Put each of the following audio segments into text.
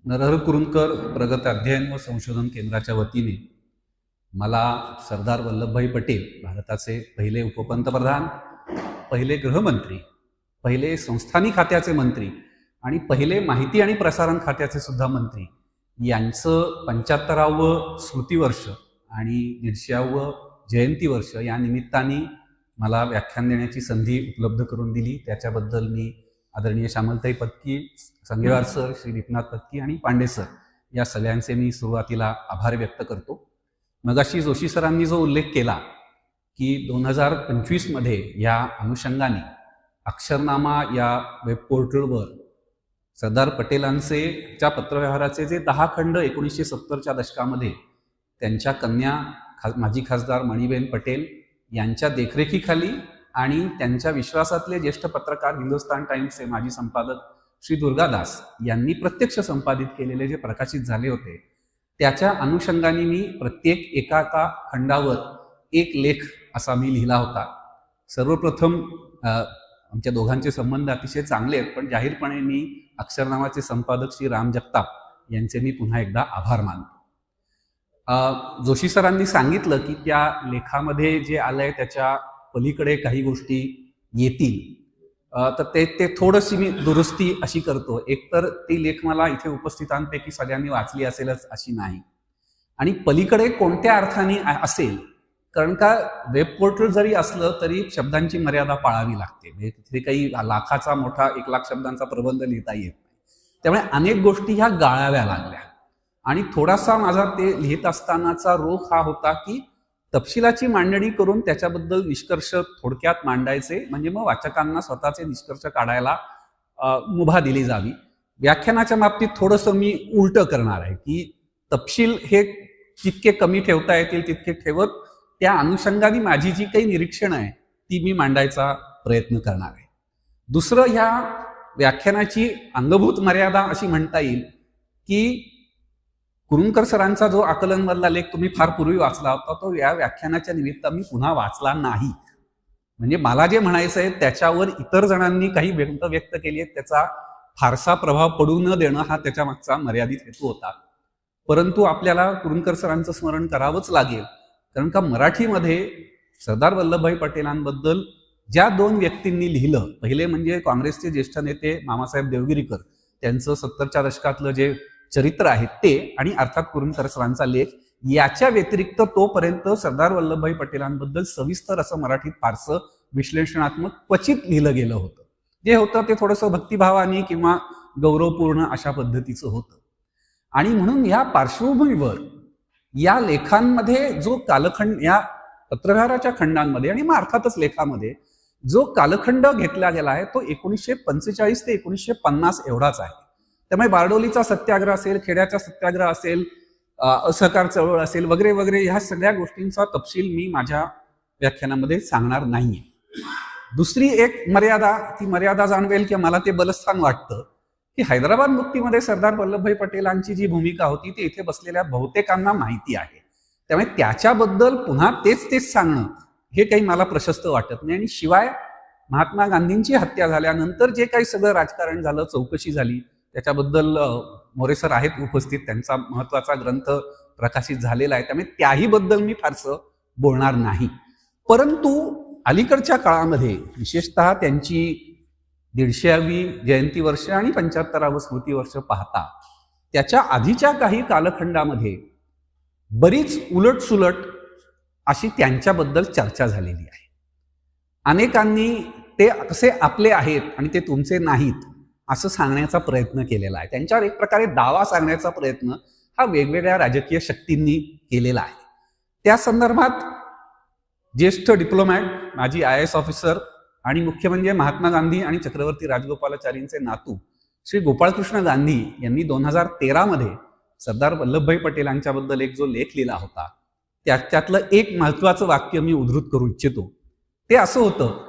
नरहर कुरुंदकर प्रगत अध्ययन व संशोधन केंद्राच्या वतीने मला सरदार वल्लभभाई पटेल, भारताचे पहिले उपपंतप्रधान, पहिले गृहमंत्री, पहिले संस्थानी खात्याचे मंत्री आणि पहिले माहिती आणि प्रसारण खात्याचे सुद्धा मंत्री यांचं 75वे स्मृतिवर्ष आणि 150वे जयंती वर्ष या निमित्ताने मला व्याख्यान देण्याची संधी उपलब्ध करून दिली. त्याच्याबद्दल मी आदरणीय श्यामलताई पत्की, संगेवार सर, श्री दीपनाथ पत्की आणि पांडे सर या सगळ्यांचे मी सुरुवातीला आभार व्यक्त करतो. मगाशी जोशी सरांनी जो उल्लेख केला की 2025 मध्ये या अनुषंगाने अक्षरनामा या वेब पोर्टलवर सरदार पटेलांचे च्या पत्रव्यवहाराचे जे 10 खंड 1970च्या दशकामध्ये त्यांच्या कन्या माजी खासदार मणीबेन पटेल यांच्या देखरेखीखाली आणि त्यांच्या विश्वासातले ज्येष्ठ पत्रकार हिंदुस्तान टाइम्सचे माजी संपादक श्री दुर्गादास यांनी प्रत्यक्ष संपादित केलेले जे प्रकाशित झाले होते त्याच्या अनुषंगाने मी प्रत्येक एका खंडावर एक लेख असा मी लिहिला होता. सर्वप्रथम आमच्या दोघांचे संबंध अतिशय चांगले आहेत, पण जाहीरपणे मी अक्षरनामाचे संपादक श्री राम जगताप यांचे मी पुन्हा एकदा आभार मानतो. जोशी सरांनी सांगितलं की त्या लेखामध्ये जे आलंय त्याच्या पलीकडे काही गोष्टी येतील, तर ते थोडीशी मी दुरुस्ती अशी करतो. एकतर ती लेख मला इथे उपस्थितांपैकी सगळ्यांनी वाचली असेलच अशी नाही, आणि पलीकडे कोणत्या अर्थाने असेल, कारण का वेब पोर्टल जरी असलं तरी शब्दांची मर्यादा पाळावी लागते. म्हणजे तिथे काही लाखाचा मोठा 1 लाख शब्दांचा प्रबंध लिहिता येत नाही. त्यामुळे अनेक गोष्टी ह्या गाळाव्या लागल्या आणि थोडासा माझा ते लिहित असतानाचा रोख हा होता की तपशिलाची मांडणी करून त्याच्याबद्दल निष्कर्ष थोडक्यात मांडायचे, म्हणजे मग वाचकांना स्वतःचे निष्कर्ष काढायला मुभा दिली जावी. व्याख्यानाच्या बाबतीत थोडंसं मी उलट करणार आहे की तपशील हे जितके कमी ठेवता येतील तितके ठेवत त्या अनुषंगाने माझी जी काही निरीक्षण आहे ती मी मांडायचा प्रयत्न करणार आहे. दुसरं, ह्या व्याख्यानाची अंगभूत मर्यादा अशी म्हणता येईल की कुरुंदकर सरांचा जो आकलनमधला लेख तुम्ही फार पूर्वी वाचला होता तो या व्याख्यानाच्या निमित्त मी पुन्हा वाचला नाही. म्हणजे मला जे म्हणायचं आहे त्याच्यावर इतर जणांनी काही व्यक्त केली आहेत, त्याचा फारसा प्रभाव पडू न देणं हा त्याच्या मागचा मर्यादित हेतू होता. परंतु आपल्याला कुरुंदकर सरांचं स्मरण करावंच लागेल, कारण का मराठीमध्ये सरदार वल्लभभाई पटेलांबद्दल ज्या 2 व्यक्तींनी लिहिलं, पहिले म्हणजे काँग्रेसचे ज्येष्ठ नेते मामासाहेब देवगिरीकर, त्यांचं 70च्या दशकातलं जे चरित्र आहे ते, आणि अर्थात कुरुंदकर सरांचा लेख, याच्या व्यतिरिक्त तोपर्यंत सरदार वल्लभभाई पटेलांबद्दल सविस्तर असं मराठीत फारसं विश्लेषणात्मक क्वचित लिहिलं गेलं होतं. जे होतं ते थोडंसं भक्तिभावानी किंवा गौरवपूर्ण अशा पद्धतीचं होतं. आणि म्हणून या पार्श्वभूमीवर या लेखांमध्ये जो कालखंड, या पत्रव्यवहाराच्या खंडांमध्ये आणि मग अर्थातच लेखामध्ये जो कालखंड घेतला गेला आहे तो 1945 ते 1950 एवढाच आहे. त्यामुळे बारडोलीचा सत्याग्रह असेल, खेड्याचा सत्याग्रह असेल, असहकार चळवळ असेल, वगैरे वगैरे, ह्या सगळ्या गोष्टींचा तपशील मी माझ्या व्याख्यानामध्ये सांगणार नाहीये. दुसरी एक मर्यादा, ती मर्यादा जाणवेल की मला ते बलस्थान वाटतं की हैदराबाद मुक्तीमध्ये सरदार वल्लभभाई पटेलांची जी भूमिका होती ती इथे बसलेल्या बहुतेकांना माहिती आहे. त्यामुळे त्याच्याबद्दल पुन्हा तेच सांगणं हे काही मला प्रशस्त वाटत नाही. आणि शिवाय महात्मा गांधींची हत्या झाल्यानंतर जे काही सगळं राजकारण झालं, चौकशी झाली, त्याच्याबद्दल मोरे सर आहेत उपस्थित, त्यांचा महत्वाचा ग्रंथ प्रकाशित झालेला आहे, त्यामुळे त्याही बद्दल मी फारसं बोलणार नाही. परंतु अलीकडच्या काळामध्ये विशेषतः त्यांची 150वी जयंती वर्ष आणि 75वे स्मृती वर्ष पाहता त्याच्या आधीच्या काही कालखंडामध्ये बरीच उलटसुलट अशी त्यांच्याबद्दल चर्चा झालेली आहे. अनेकांनी ते कसे आपले आहेत आणि ते तुमचे नाहीत असं सांगण्याचा प्रयत्न केलेला आहे. त्यांच्यावर एक प्रकारे दावा सांगण्याचा प्रयत्न हा वेगवेगळ्या राजकीय शक्तींनी केलेला आहे. त्या संदर्भात ज्येष्ठ डिप्लोमॅट, माजी IAS ऑफिसर आणि मुख्य म्हणजे महात्मा गांधी आणि चक्रवर्ती राजगोपालाचारींचे नातू श्री गोपाळकृष्ण गांधी यांनी 2013 मध्ये सरदार वल्लभभाई पटेलांच्याबद्दल एक जो लेख लिहिला होता त्यातलं एक महत्वाचं वाक्य मी उद्धृत करू इच्छितो. ते असं होतं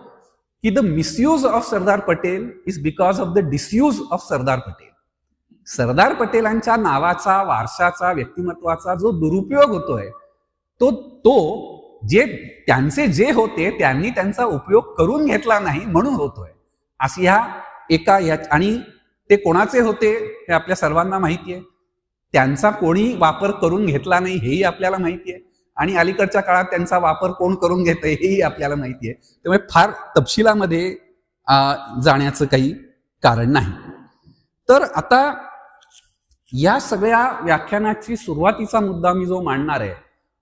की the misuse of Sardar Patel is because of the disuse of Sardar Patel. Sardar पटेलांच्या नावाचा, वारशाचा, व्यक्तिमत्वाचा जो दुरुपयोग होतोय तो जे त्यांचे जे होते त्यांनी त्यांचा उपयोग करून घेतला नाही म्हणून होतोय, अशी ह्या एका आणि ते कोणाचे होते हे आपल्या सर्वांना माहिती आहे. त्यांचा कोणी वापर करून घेतला नाही हेही आपल्याला माहिती आहे. आणि अलीकडच्या काळात त्यांचा वापर कोण करून घेतंय हेही आपल्याला माहिती आहे. त्यामुळे फार तपशिलामध्ये जाण्याचं काही कारण नाही. तर आता या सगळ्या व्याख्यानाची सुरुवातीचा मुद्दा मी जो मांडणार आहे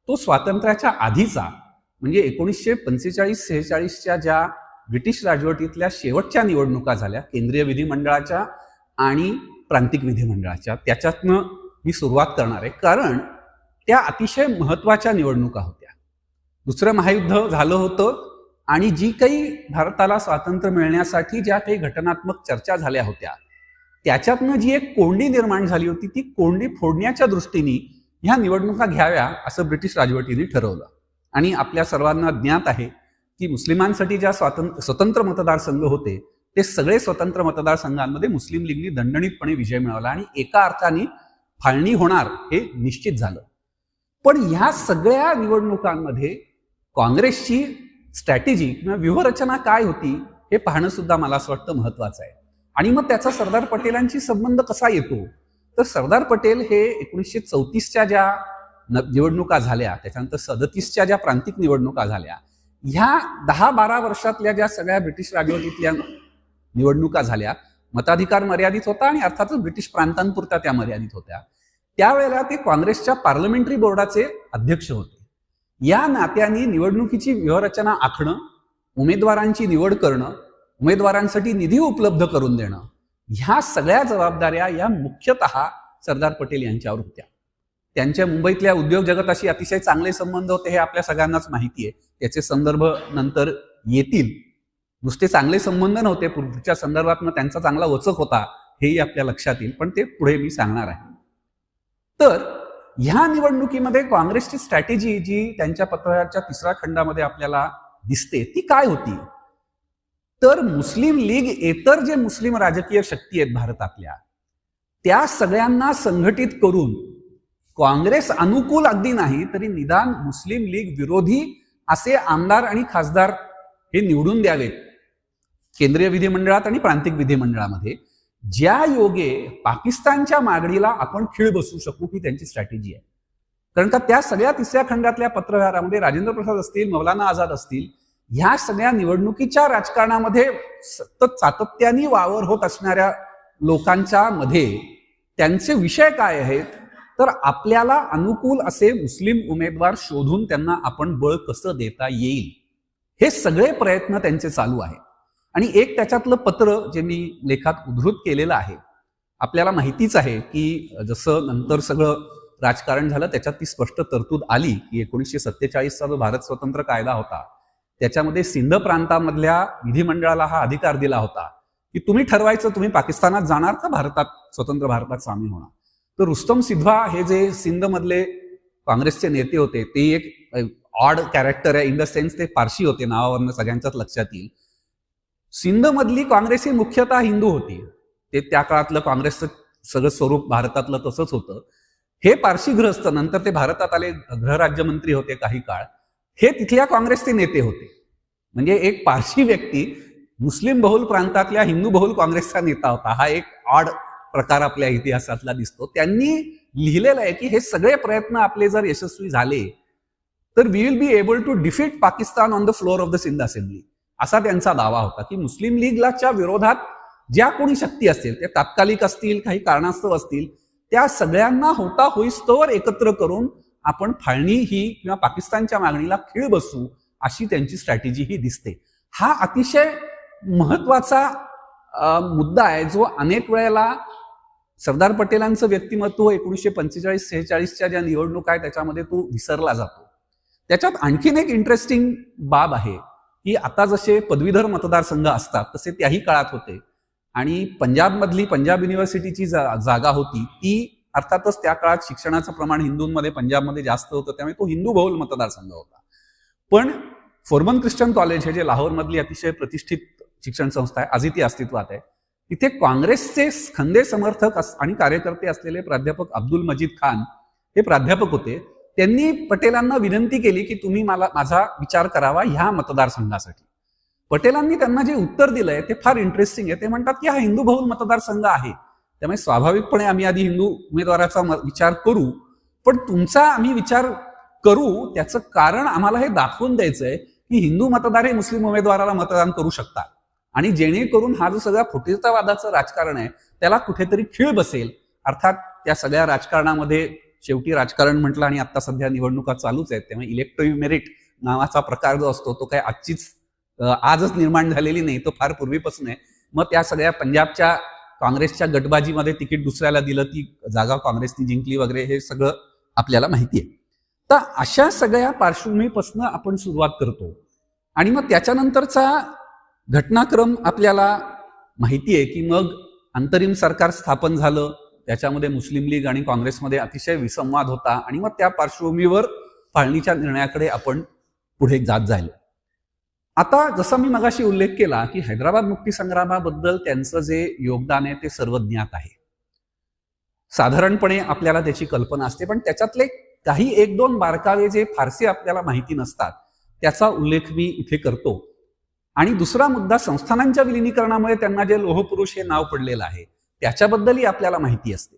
तो स्वातंत्र्याच्या आधीचा, म्हणजे 1945-46च्या ज्या ब्रिटिश राजवटीतल्या शेवटच्या निवडणुका झाल्या, केंद्रीय विधिमंडळाच्या आणि प्रांतिक विधिमंडळाच्या, त्याच्यातनं मी सुरुवात करणार आहे. कारण त्या अतिशय महत्वाच्या निवडणुका होत्या. दुसरं महायुद्ध झालं होतं आणि जी काही भारताला स्वातंत्र्य मिळण्यासाठी ज्या काही घटनात्मक चर्चा झाल्या होत्या त्याच्यातनं जी एक कोंडी निर्माण झाली होती, ती कोंडी फोडण्याच्या दृष्टीने ह्या निवडणुका घ्याव्या असं ब्रिटिश राजवटीने ठरवलं. आणि आपल्या सर्वांना ज्ञात आहे की मुस्लिमांसाठी ज्या स्वतंत्र मतदारसंघ होते ते सगळे स्वतंत्र मतदारसंघांमध्ये मुस्लिम लीगनी दणदणीतपणे विजय मिळवला आणि एका अर्थाने फाळणी होणार हे निश्चित झालं. पण ह्या सगळ्या निवडणुकांमध्ये काँग्रेसची स्ट्रॅटेजी किंवा व्यूहरचना काय होती हे पाहणं सुद्धा मला असं वाटतं महत्वाचं आहे. आणि मग त्याचा सरदार पटेलांशी संबंध कसा येतो, तर सरदार पटेल हे 1934च्या ज्या निवडणुका झाल्या, त्याच्यानंतर 37च्या ज्या प्रांतिक निवडणुका झाल्या, ह्या 10-12 वर्षातल्या ज्या सगळ्या ब्रिटिश राजवटीतल्या निवडणुका झाल्या, मताधिकार मर्यादित होता आणि अर्थातच ब्रिटिश प्रांतांपुरता त्या मर्यादित होत्या. त्यावेळेला ते काँग्रेसच्या पार्लमेंटरी बोर्डाचे अध्यक्ष होते. या नात्याने निवडणुकीची व्यूहरचना आखणं, उमेदवारांची निवड करणं, उमेदवारांसाठी निधी उपलब्ध करून देणं, ह्या सगळ्या जबाबदाऱ्या या मुख्यतः सरदार पटेल यांच्यावर होत्या. त्यांच्या मुंबईतल्या उद्योग जगताशी अतिशय चांगले संबंध होते हे आपल्या सगळ्यांनाच माहिती आहे. त्याचे संदर्भ नंतर येतील. नुसते चांगले संबंध नव्हते, पुढच्या संदर्भात त्यांचा चांगला वचक होता हेही आपल्या लक्षात येईल, पण ते पुढे मी सांगणार आहे. तर ह्या निवडणुकीमध्ये काँग्रेसची स्ट्रॅटेजी जी त्यांच्या पत्राच्या 3ऱ्या खंडामध्ये आपल्याला दिसते ती काय होती, तर मुस्लिम लीग इतर जे मुस्लिम राजकीय शक्ती आहेत भारतातल्या त्या सगळ्यांना संघटित करून काँग्रेस अनुकूल अगदी नाही तरी निदान मुस्लिम लीग विरोधी असे आमदार आणि खासदार हे निवडून द्यावेत केंद्रीय विधिमंडळात आणि प्रांतिक विधिमंडळामध्ये, ज्या योगे पाकिस्तानच्या मागणीला आपण खीळ बसू शकू ही त्यांची स्ट्रॅटेजी आहे. कारण का त्या सगळ्या 3ऱ्या खंडातल्या पत्रव्यवहारामध्ये राजेंद्र प्रसाद असतील, मौलाना आझाद असतील, ह्या सगळ्या निवडणुकीच्या राजकारणामध्ये सतत सातत्याने वावर होत असणाऱ्या लोकांच्या मध्ये त्यांचे विषय काय आहेत, तर आपल्याला अनुकूल असे मुस्लिम उमेदवार शोधून त्यांना आपण बळ कसं देता येईल हे सगळे प्रयत्न त्यांचे चालू आहेत. आणि एक त्याच्यातलं पत्र जे मी लेखात उद्धृत केलेलं आहे, आपल्याला माहितीच आहे की जसं नंतर सगळं राजकारण झालं त्याच्यात ती स्पष्ट तरतूद आली की 1947चा जो भारत स्वतंत्र कायदा होता त्याच्यामध्ये सिंध प्रांतामधल्या विधिमंडळाला हा अधिकार दिला होता की तुम्ही ठरवायचं तुम्ही पाकिस्तानात जाणार का भारतात स्वतंत्र भारतात सामील होणार. तर रुस्तम सिद्धवा हे जे सिंध मधले काँग्रेसचे नेते होते ते एक ऑड कॅरेक्टर आहे इन द सेन्स ते पारशी होते, नावावरनं सगळ्यांच्याच लक्षात येईल. सिंध मधली काँग्रेस ही मुख्यतः हिंदू होती. ते त्या काळातलं काँग्रेसचं सगळं स्वरूप भारतातलं तसंच होतं. हे पारशी गृहस्थ नंतर ते भारतात आले, गृहराज्यमंत्री होते काही काळ, हे तिथल्या काँग्रेसचे नेते होते. म्हणजे एक पारशी व्यक्ती मुस्लिम बहुल प्रांतातल्या हिंदू बहुल काँग्रेसचा नेता होता. हा एक ऑड प्रकार आपल्या इतिहासातला दिसतो. त्यांनी लिहिलेलं आहे की हे सगळे प्रयत्न आपले जर यशस्वी झाले तर we will be able to defeat Pakistan on the floor of the Sindh Assembly, असा त्यांचा दावा होता की मुस्लिम लीगच्या विरोधात ज्या कोणी शक्ती असतील, त्या तात्कालिक असतील, काही कारणास्तव असतील, त्या सगळ्यांना होता होईस्तोवर एकत्र करून आपण फाळणी ही किंवा पाकिस्तानच्या मागणीला खीळ बसू अशी त्यांची स्ट्रॅटेजी ही दिसते. हा अतिशय महत्वाचा मुद्दा आहे जो अनेक वेळेला सरदार पटेलांचं व्यक्तिमत्व 1945-46च्या ज्या निवडणुका आहेत त्याच्यामध्ये तो विसरला जातो. त्याच्यात आणखीन एक इंटरेस्टिंग बाब आहे की आता जसे पदवीधर मतदारसंघ असतात तसे त्याही काळात होते आणि पंजाबमधली पंजाब युनिव्हर्सिटीची जागा होती ती अर्थातच त्या काळात शिक्षणाचं प्रमाण हिंदूंमध्ये पंजाबमध्ये जास्त होतं त्यामुळे तो हिंदू बहुल मतदारसंघ होता. पण फोर्मन ख्रिश्चन कॉलेज हे जे लाहोरमधली अतिशय प्रतिष्ठित शिक्षण संस्था आहे, आजही ती अस्तित्वात आहे, तिथे काँग्रेसचे खंदे समर्थक आणि कार्यकर्ते असलेले प्राध्यापक अब्दुल मजीद खान हे प्राध्यापक होते. त्यांनी पटेलांना विनंती केली की तुम्ही माझा विचार करावा ह्या मतदारसंघासाठी, पटेलांनी त्यांना जे उत्तर दिलंय ते फार इंटरेस्टिंग आहे. ते म्हणतात की हा हिंदू बहुल मतदारसंघ आहे, त्यामुळे स्वाभाविकपणे आम्ही आधी हिंदू उमेदवाराचा विचार करू, पण तुमचा आम्ही विचार करू त्याचं कारण आम्हाला हे दाखवून द्यायचंय की हिंदू मतदार हे मुस्लिम उमेदवाराला मतदान करू शकतात, आणि जेणेकरून हा जो सगळा फुटीरतावादाचं राजकारण आहे त्याला कुठेतरी खीळ बसेल. अर्थात त्या सगळ्या राजकारणामध्ये शेवटी राजकारण म्हटलं आणि आता सध्या निवडणुका चालूच आहेत, त्यामुळे इलेक्टिव्ह मेरिट नावाचा प्रकार जो असतो तो काय आजच निर्माण झालेली नाही, तो फार पूर्वीपासून आहे. मग त्या सगळ्या पंजाबच्या काँग्रेसच्या गटबाजीमध्ये तिकीट दुसऱ्याला दिलं, ती जागा काँग्रेसनी जिंकली वगैरे, हे सगळं आपल्याला माहिती आहे. तर अशा सगळ्या पार्श्वभूमीपासून आपण सुरुवात करतो आणि मग त्याच्यानंतरचा घटनाक्रम आपल्याला माहिती आहे की मग अंतरिम सरकार स्थापन झालं, त्याच्यामध्ये मुस्लिम लीग आणि काँग्रेसमध्ये अतिशय विसंवाद होता आणि मग त्या पार्श्वभूमीवर फाळणीच्या निर्णयाकडे आपण पुढे जात जाईल. आता जसं मी मगाशी उल्लेख केला की हैदराबाद मुक्तीसंग्रामाबद्दल त्यांचं जे योगदान आहे ते सर्वज्ञात आहे, साधारणपणे आपल्याला त्याची कल्पना असते, पण त्याच्यातले काही एक दोन बारकावे जे फारसे आपल्याला माहिती नसतात त्याचा उल्लेख मी इथे करतो. आणि दुसरा मुद्दा, संस्थानांच्या विलिनीकरणामुळे त्यांना जे लोहपुरुष हे नाव पडलेलं आहे त्याच्याबद्दलही आपल्याला माहिती असते,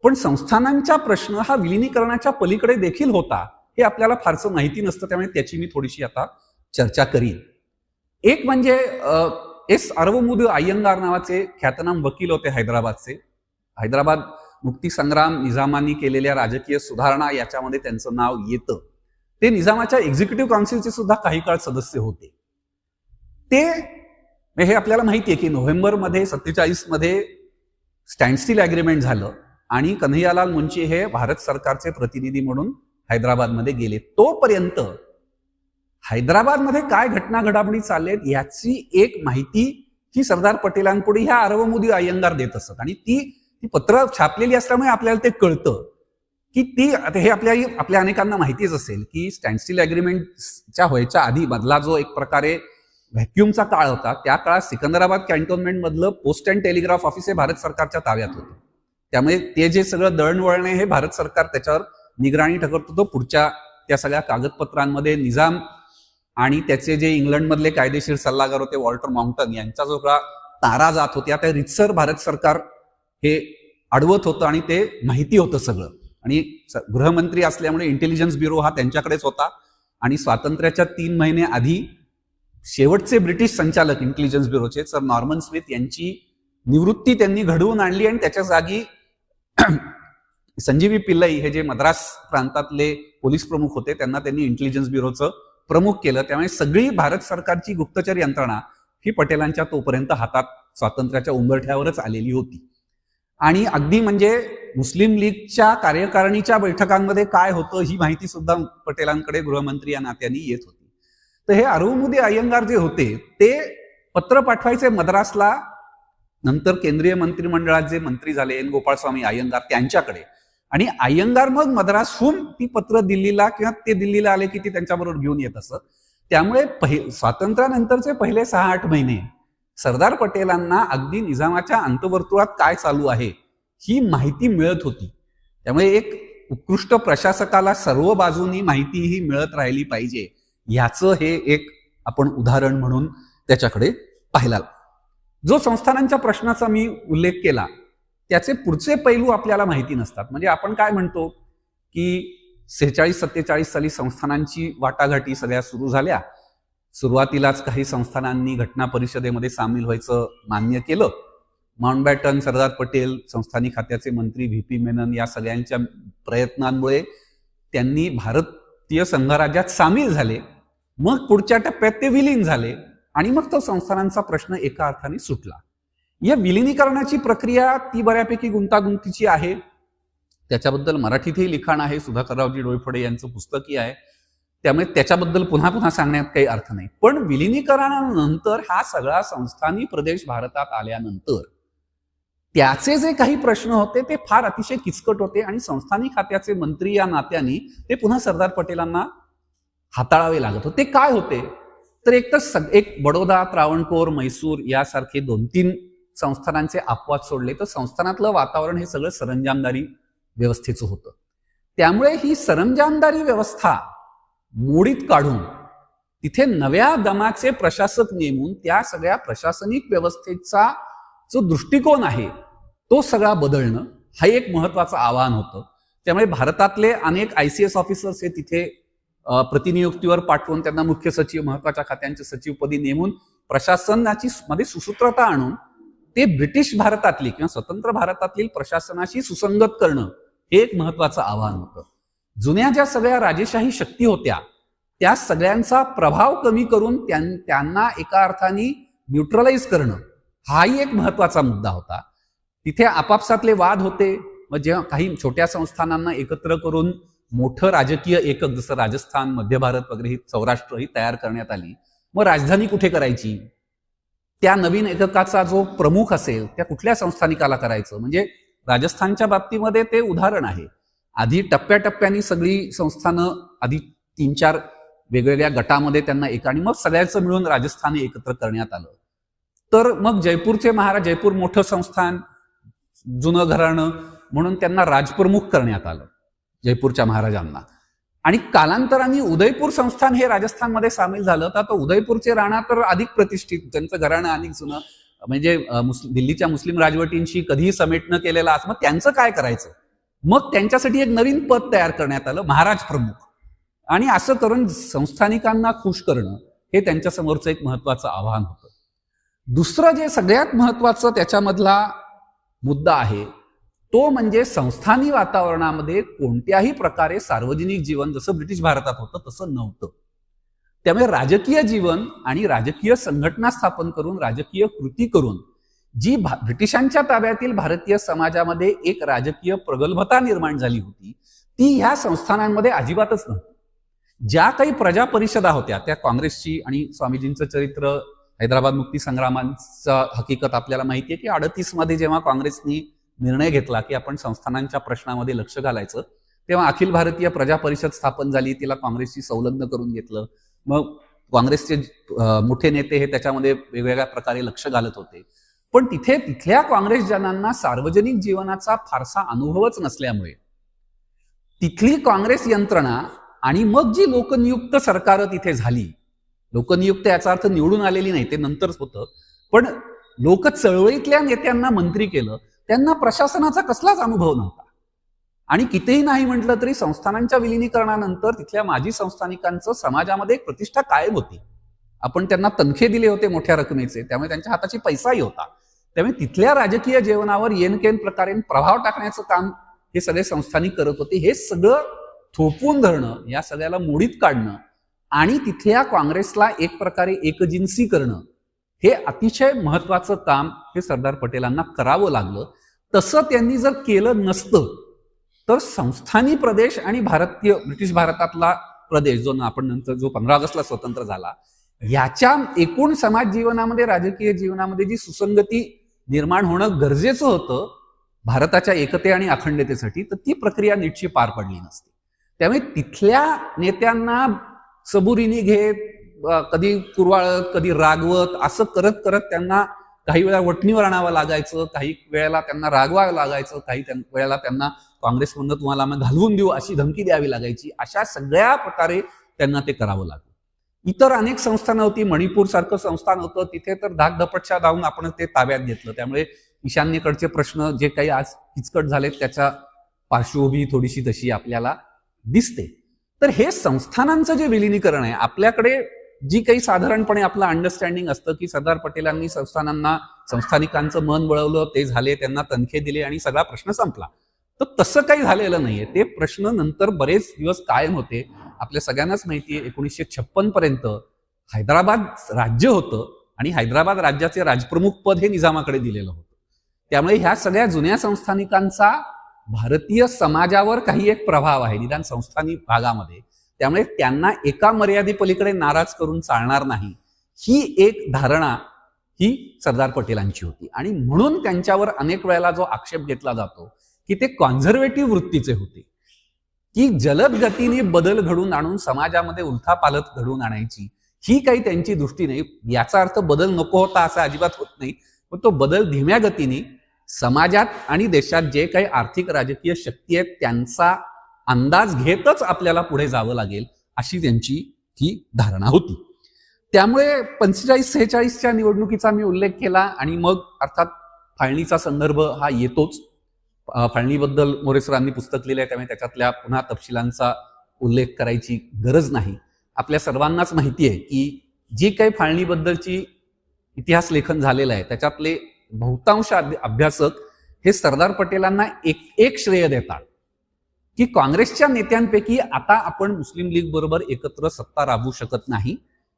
पण संस्थानांचा प्रश्न हा विलिनीकरणाच्या पलीकडे देखील होता हे आपल्याला फारसं माहिती नसतं, त्यामुळे त्याची मी थोडीशी आता चर्चा करीन. एक म्हणजे एस अरवमुदु अय्यंगार नावाचे ख्यातनाम वकील होते हैदराबादचे. हैदराबाद मुक्तीसंग्राम, निजामांनी केलेल्या राजकीय सुधारणा याच्यामध्ये त्यांचं नाव येतं. ते निजामाच्या एक्झिक्युटिव्ह काउन्सिलचे सुद्धा काही काळ सदस्य होते. ते हे आपल्याला माहिती आहे की नोव्हेंबरमध्ये 47 मध्ये स्टँडस्टिल अग्रीमेंट झालं आणि कन्हैयालाल मुंशी हे भारत सरकारचे प्रतिनिधी म्हणून हैदराबादमध्ये गेले. तोपर्यंत हैदराबादमध्ये काय घटना घडामोडी चाललेत याची एक माहिती ही सरदार पटेलांपुढे ह्या अरवमुदी अय्यंगार देत असत, आणि ती पत्र छापलेली असल्यामुळे आपल्याला ते कळतं की हे आपल्या अनेकांना माहितीच असेल की स्टँडस्टिल अग्रीमेंटच्या व्हायच्या आधी मधला जो एक प्रकारे व्हॅक्युमचा काळ होता, त्या काळात सिकंदराबाद कॅन्टोन्मेंट मधलं पोस्ट अँड टेलिग्राफ ऑफिस हे भारत सरकारच्या ताब्यात होतं. त्यामुळे ते जे सगळं दळणवळण हे भारत सरकार त्याच्यावर निगराणी ठेवत होतं. पुढच्या त्या सगळ्या कागदपत्रांमध्ये निजाम आणि त्याचे जे इंग्लंडमधले कायदेशीर सल्लागार होते वॉल्टर माउंटन यांचा जो तारा जात होत्या त्या रितसर भारत सरकार हे अडवत होतं आणि ते माहिती होतं सगळं. आणि गृहमंत्री असल्यामुळे इंटेलिजन्स ब्युरो हा त्यांच्याकडेच होता, आणि स्वातंत्र्याच्या 3 महिने आधी शेवटचे ब्रिटिश संचालक इंटेलिजन्स ब्युरोचे सर नॉर्मन स्मिथ यांची निवृत्ती त्यांनी घडवून आणली आणि त्याच्या जागी संजीवी पिल्लाई हे जे मद्रास प्रांतातले पोलीस प्रमुख होते त्यांना त्यांनी इंटेलिजन्स ब्युरोचं प्रमुख केलं. त्यामुळे सगळी भारत सरकारची गुप्तचर यंत्रणा ही पटेलांच्या तोपर्यंत हातात स्वातंत्र्याच्या उंबरठ्यावरच आलेली होती. आणि अगदी म्हणजे मुस्लिम लीगच्या कार्यकारिणीच्या बैठकांमध्ये काय होतं ही माहिती सुद्धा पटेलांकडे गृहमंत्री या नात्याने येत होती. तर हे अरवमुदी अय्यंगार जे होते ते पत्र पाठवायचे मद्रासला, नंतर केंद्रीय मंत्रिमंडळात जे मंत्री झाले एन गोपाळस्वामी अय्यंगार त्यांच्याकडे, आणि अय्यंगार मग मद्रासहून ती पत्र दिल्लीला किंवा ते दिल्लीला आले की ती त्यांच्याबरोबर घेऊन येत असत. त्यामुळे स्वातंत्र्यानंतरचे पहिले 6-8 महिने सरदार पटेलांना अगदी निजामाच्या अंतवर्तुळात काय चालू आहे ही माहिती मिळत होती. त्यामुळे एक उत्कृष्ट प्रशासकाला सर्व बाजूनी माहिती ही मिळत राहिली पाहिजे ह्याचं हे एक आपण उदाहरण म्हणून त्याच्याकडे पाहिला. जो संस्थानांच्या प्रश्नाचा मी उल्लेख केला त्याचे पुढचे पैलू आपल्याला माहिती नसतात. म्हणजे आपण काय म्हणतो की 46-47 साली संस्थानांची वाटाघाटी सगळ्या सुरू झाल्या. सुरुवातीलाच काही संस्थानांनी घटना परिषदेमध्ये सामील व्हायचं मान्य केलं. माउंटबॅटन, सरदार पटेल, संस्थानिक खात्याचे मंत्री व्ही.पी. मेनन या सगळ्यांच्या प्रयत्नांमुळे त्यांनी भारतीय संघराज्यात सामील झाले. मग पुढच्या टप्प्यात ते विलीन झाले आणि मग तो संस्थानांचा प्रश्न एका अर्थाने सुटला. या विलिनीकरणाची प्रक्रिया ती बऱ्यापैकी गुंतागुंतीची आहे. त्याच्याबद्दल मराठीतही लिखाण आहे, सुधाकररावजी डोईफोडे यांचं पुस्तकही आहे, त्यामुळे त्याच्याबद्दल पुन्हा पुन्हा सांगण्यात काही अर्थ नाही. पण विलिनीकरणानंतर हा सगळा संस्थानी प्रदेश भारतात आल्यानंतर त्याचे जे काही प्रश्न होते ते फार अतिशय किचकट होते आणि संस्थानी खात्याचे मंत्री या नात्याने ते पुन्हा सरदार पटेलांना हाताळावे लागत होते. काय होते तर एक बडोदा, त्रावणकोर, मैसूर यासारखे 2-3 संस्थानांचे अपवाद सोडले तर संस्थानातलं वातावरण हे सगळं सरंजामदारी व्यवस्थेचं होतं. त्यामुळे ही सरंजामदारी व्यवस्था मोडीत काढून तिथे नव्या दमाचे प्रशासक नेमून त्या सगळ्या प्रशासनिक व्यवस्थेचा जो दृष्टिकोन आहे तो सगळा बदलणं हा एक महत्वाचं आव्हान होतं. त्यामुळे भारतातले अनेक ICS ऑफिसर्स हे तिथे प्रतिनियुक्तीवर पाठवून त्यांना मुख्य सचिव, महत्वाच्या खात्यांच्या सचिवपदी नेमून प्रशासनाची मध्ये सुसूत्रता आणून ते ब्रिटिश भारतातली किंवा स्वतंत्र भारतातील प्रशासनाशी सुसंगत करणं हे एक महत्वाचं आव्हान होतं. जुन्या ज्या सगळ्या राजेशाही शक्ती होत्या त्या सगळ्यांचा प्रभाव कमी करून त्यांना एका अर्थाने न्यूट्रलाइज करणं हाही एक महत्वाचा मुद्दा होता. तिथे आपापसातले वाद होते. मग जेव्हा काही छोट्या संस्थानांना एकत्र करून मोठं राजकीय एकक जसं राजस्थान, मध्य भारत वगैरे ही सौराष्ट्र ही तयार करण्यात आली. मग राजधानी कुठे करायची, त्या नवीन एककाचा जो प्रमुख असेल त्या कुठल्या संस्थानिकाला करायचं. म्हणजे राजस्थानच्या बाबतीमध्ये ते उदाहरण आहे. आधी टप्प्याटप्प्याने सगळी संस्थानं आधी 3-4 वेगवेगळ्या गटामध्ये त्यांना आणि मग सगळ्यांचं मिळून राजस्थान एकत्र करण्यात आलं. तर मग जयपूरचे महाराज, जयपूर मोठं संस्थान, जुनं घराणं म्हणून त्यांना राजप्रमुख करण्यात आलं जयपूरच्या महाराजांना. आणि कालांतराने उदयपूर संस्थान हे राजस्थानमध्ये सामील झालं. तर उदयपूरचे राणा तर अधिक प्रतिष्ठित, त्यांचं घराणं अधिक जुनं, म्हणजे दिल्लीच्या मुस्लिम राजवटींशी कधीही समेट न केलेला असं. मग त्यांचं काय करायचं, मग त्यांच्यासाठी एक नवीन पद तयार करण्यात आलं, महाराज प्रमुख. आणि असं करून संस्थानिकांना खुश करणं हे त्यांच्या समोरचं एक महत्वाचं आव्हान होतं. दुसरं जे सगळ्यात महत्वाचं त्याच्यामधला मुद्दा आहे तो म्हणजे संस्थानी वातावरणामध्ये कोणत्याही प्रकारे सार्वजनिक जीवन जसं ब्रिटिश भारतात होतं तसं नव्हतं. त्यामुळे राजकीय जीवन आणि राजकीय संघटना स्थापन करून राजकीय कृती करून जी ब्रिटिशांच्या ताब्यातील भारतीय समाजामध्ये एक राजकीय प्रगल्भता निर्माण झाली होती ती ह्या संस्थानांमध्ये अजिबातच नव्हती. ज्या काही प्रजा परिषदा होत्या त्या काँग्रेसची, आणि स्वामीजींचं चरित्र, हैदराबाद मुक्ती संग्रामांचा हकीकत आपल्याला माहिती आहे की 38 मध्ये जेव्हा काँग्रेसनी निर्णय घेतला की आपण संस्थानांच्या प्रश्नामध्ये लक्ष घालायचं, तेव्हा अखिल भारतीय प्रजा परिषद स्थापन झाली, तिला काँग्रेसशी संलग्न करून घेतलं. मग काँग्रेसचे मोठे नेते हे त्याच्यामध्ये वेगवेगळ्या प्रकारे लक्ष घालत होते. पण तिथल्या काँग्रेस जनांना सार्वजनिक जीवनाचा फारसा अनुभवच नसल्यामुळे तिथली काँग्रेस यंत्रणा आणि मग जी लोकनियुक्त सरकारं तिथे झाली, लोकनियुक्त याचा अर्थ निवडून आलेली नाही, ते नंतरच होतं, पण लोक चळवळीतल्या नेत्यांना मंत्री केलं, त्यांना प्रशासनाचा कसलाच अनुभव नव्हता. आणि कितीही नाही म्हटलं तरी संस्थानांच्या विलिनीकरणानंतर तिथल्या माजी संस्थानिकांचं समाजामध्ये एक प्रतिष्ठा कायम होती. आपण त्यांना तनखे दिले होते मोठ्या रकमेचे, त्यामुळे त्यांच्या हाताची पैसाही होता. त्यामुळे तिथल्या राजकीय जीवनावर येनकेन प्रकारे प्रभाव टाकण्याचं काम हे सगळे संस्थानिक करत होते. हे सगळं थोपवून धरणं, या सगळ्याला मोडीत काढणं आणि तिथल्या काँग्रेसला एक प्रकारे एकजिन्सी करणं हे अतिशय महत्वाचं काम हे सरदार पटेलांना करावं लागलं. तसं त्यांनी जर केलं नसतं तर संस्थानी प्रदेश आणि ब्रिटिश भारतातला प्रदेश जो आपण नंतर जो 15 ऑगस्टला स्वतंत्र झाला, याच्या एकूण समाज जीवनामध्ये, राजकीय जीवनामध्ये जी सुसंगती निर्माण होणं गरजेचं होतं भारताच्या एकते आणि अखंडतेसाठी, तर ती प्रक्रिया नीटशी पार पडली नसती. त्यामुळे तिथल्या नेत्यांना सबुरीने घेत, कधी कुरवाळत, कधी रागवत, असं करत करत त्यांना काही वेळा वटणीवर आणावं लागायचं, काही वेळेला त्यांना रागवावं लागायचं, काही वेळेला त्यांना काँग्रेसमधनं तुम्हाला आम्ही घालवून देऊ अशी धमकी द्यावी लागायची. अशा सगळ्या प्रकारे त्यांना ते करावं लागलं. इतर अनेक संस्थान होती, मणिपूर सारखं संस्थान होतं, तिथे तर धाकधपटशा धावून आपण ते ताब्यात घेतलं. त्यामुळे ईशान्येकडचे प्रश्न जे काही आज किचकट झालेत त्याच्या पार्श्वभूमी थोडीशी तशी आपल्याला दिसते. तर हे संस्थानांचं जे विलिनीकरण आहे, आपल्याकडे जी काही साधारणपणे आपलं अंडरस्टँडिंग असतं की सरदार पटेलांनी संस्थानिकांचं मन वळवलं, ते झाले, त्यांना तनखे दिले आणि सगळा प्रश्न संपला, तर तसं काही झालेलं नाहीये. ते प्रश्न नंतर बरेच दिवस कायम होते. आपल्या सगळ्यांनाच माहिती आहे 1956 पर्यंत हैदराबाद राज्य होतं आणि हैदराबाद राज्याचे राजप्रमुख पद हे निजामाकडे दिलेलं होतं. त्यामुळे ह्या सगळ्या जुन्या संस्थानिकांचा भारतीय समाजावर काही एक प्रभाव आहे, निदान संस्थानिक भागामध्ये. त्यामुळे त्यांना एका मर्यादेपलीकडे नाराज करून चालणार नाही, ही एक धारणा ही सरदार पटेलांची होती. आणि म्हणून त्यांच्यावर अनेक वेळेला जो आक्षेप घेतला जातो की ते कॉन्झर्वेटिव्ह वृत्तीचे होते, की जलद गतीने बदल घडून आणून समाजामध्ये उलथापालथ घडवून आणायची ही काही त्यांची दृष्टी नाही. याचा अर्थ बदल नको होता असं अजिबात होत नाही, पण तो बदल धीम्या गतीने समाजात आणि देशात जे काही आर्थिक राजकीय शक्ती आहेत त्यांचा अंदाज घेतच आपल्याला पुढे जावं लागेल, अशी त्यांची ही धारणा होती. त्यामुळे 45-46च्या निवडणुकीचा मी उल्लेख केला आणि मग अर्थात फाळणीचा संदर्भ हा येतोच. फाळणीबद्दल मोरे सरांनी पुस्तक लिहिलं आहे, त्यामुळे त्याच्यातल्या पुन्हा तपशिलांचा उल्लेख करायची गरज नाही. आपल्या सर्वांनाच माहिती आहे की जी काही फाळणीबद्दलची इतिहास लेखन झालेलं आहे त्याच्यातले बहुतांश अभ्यासक हे सरदार पटेलांना एक श्रेय देतात की काँग्रेसच्या नेत्यांपैकी आता आपण मुस्लिम लीग बरोबर एकत्र सत्ता राबवू शकत नाही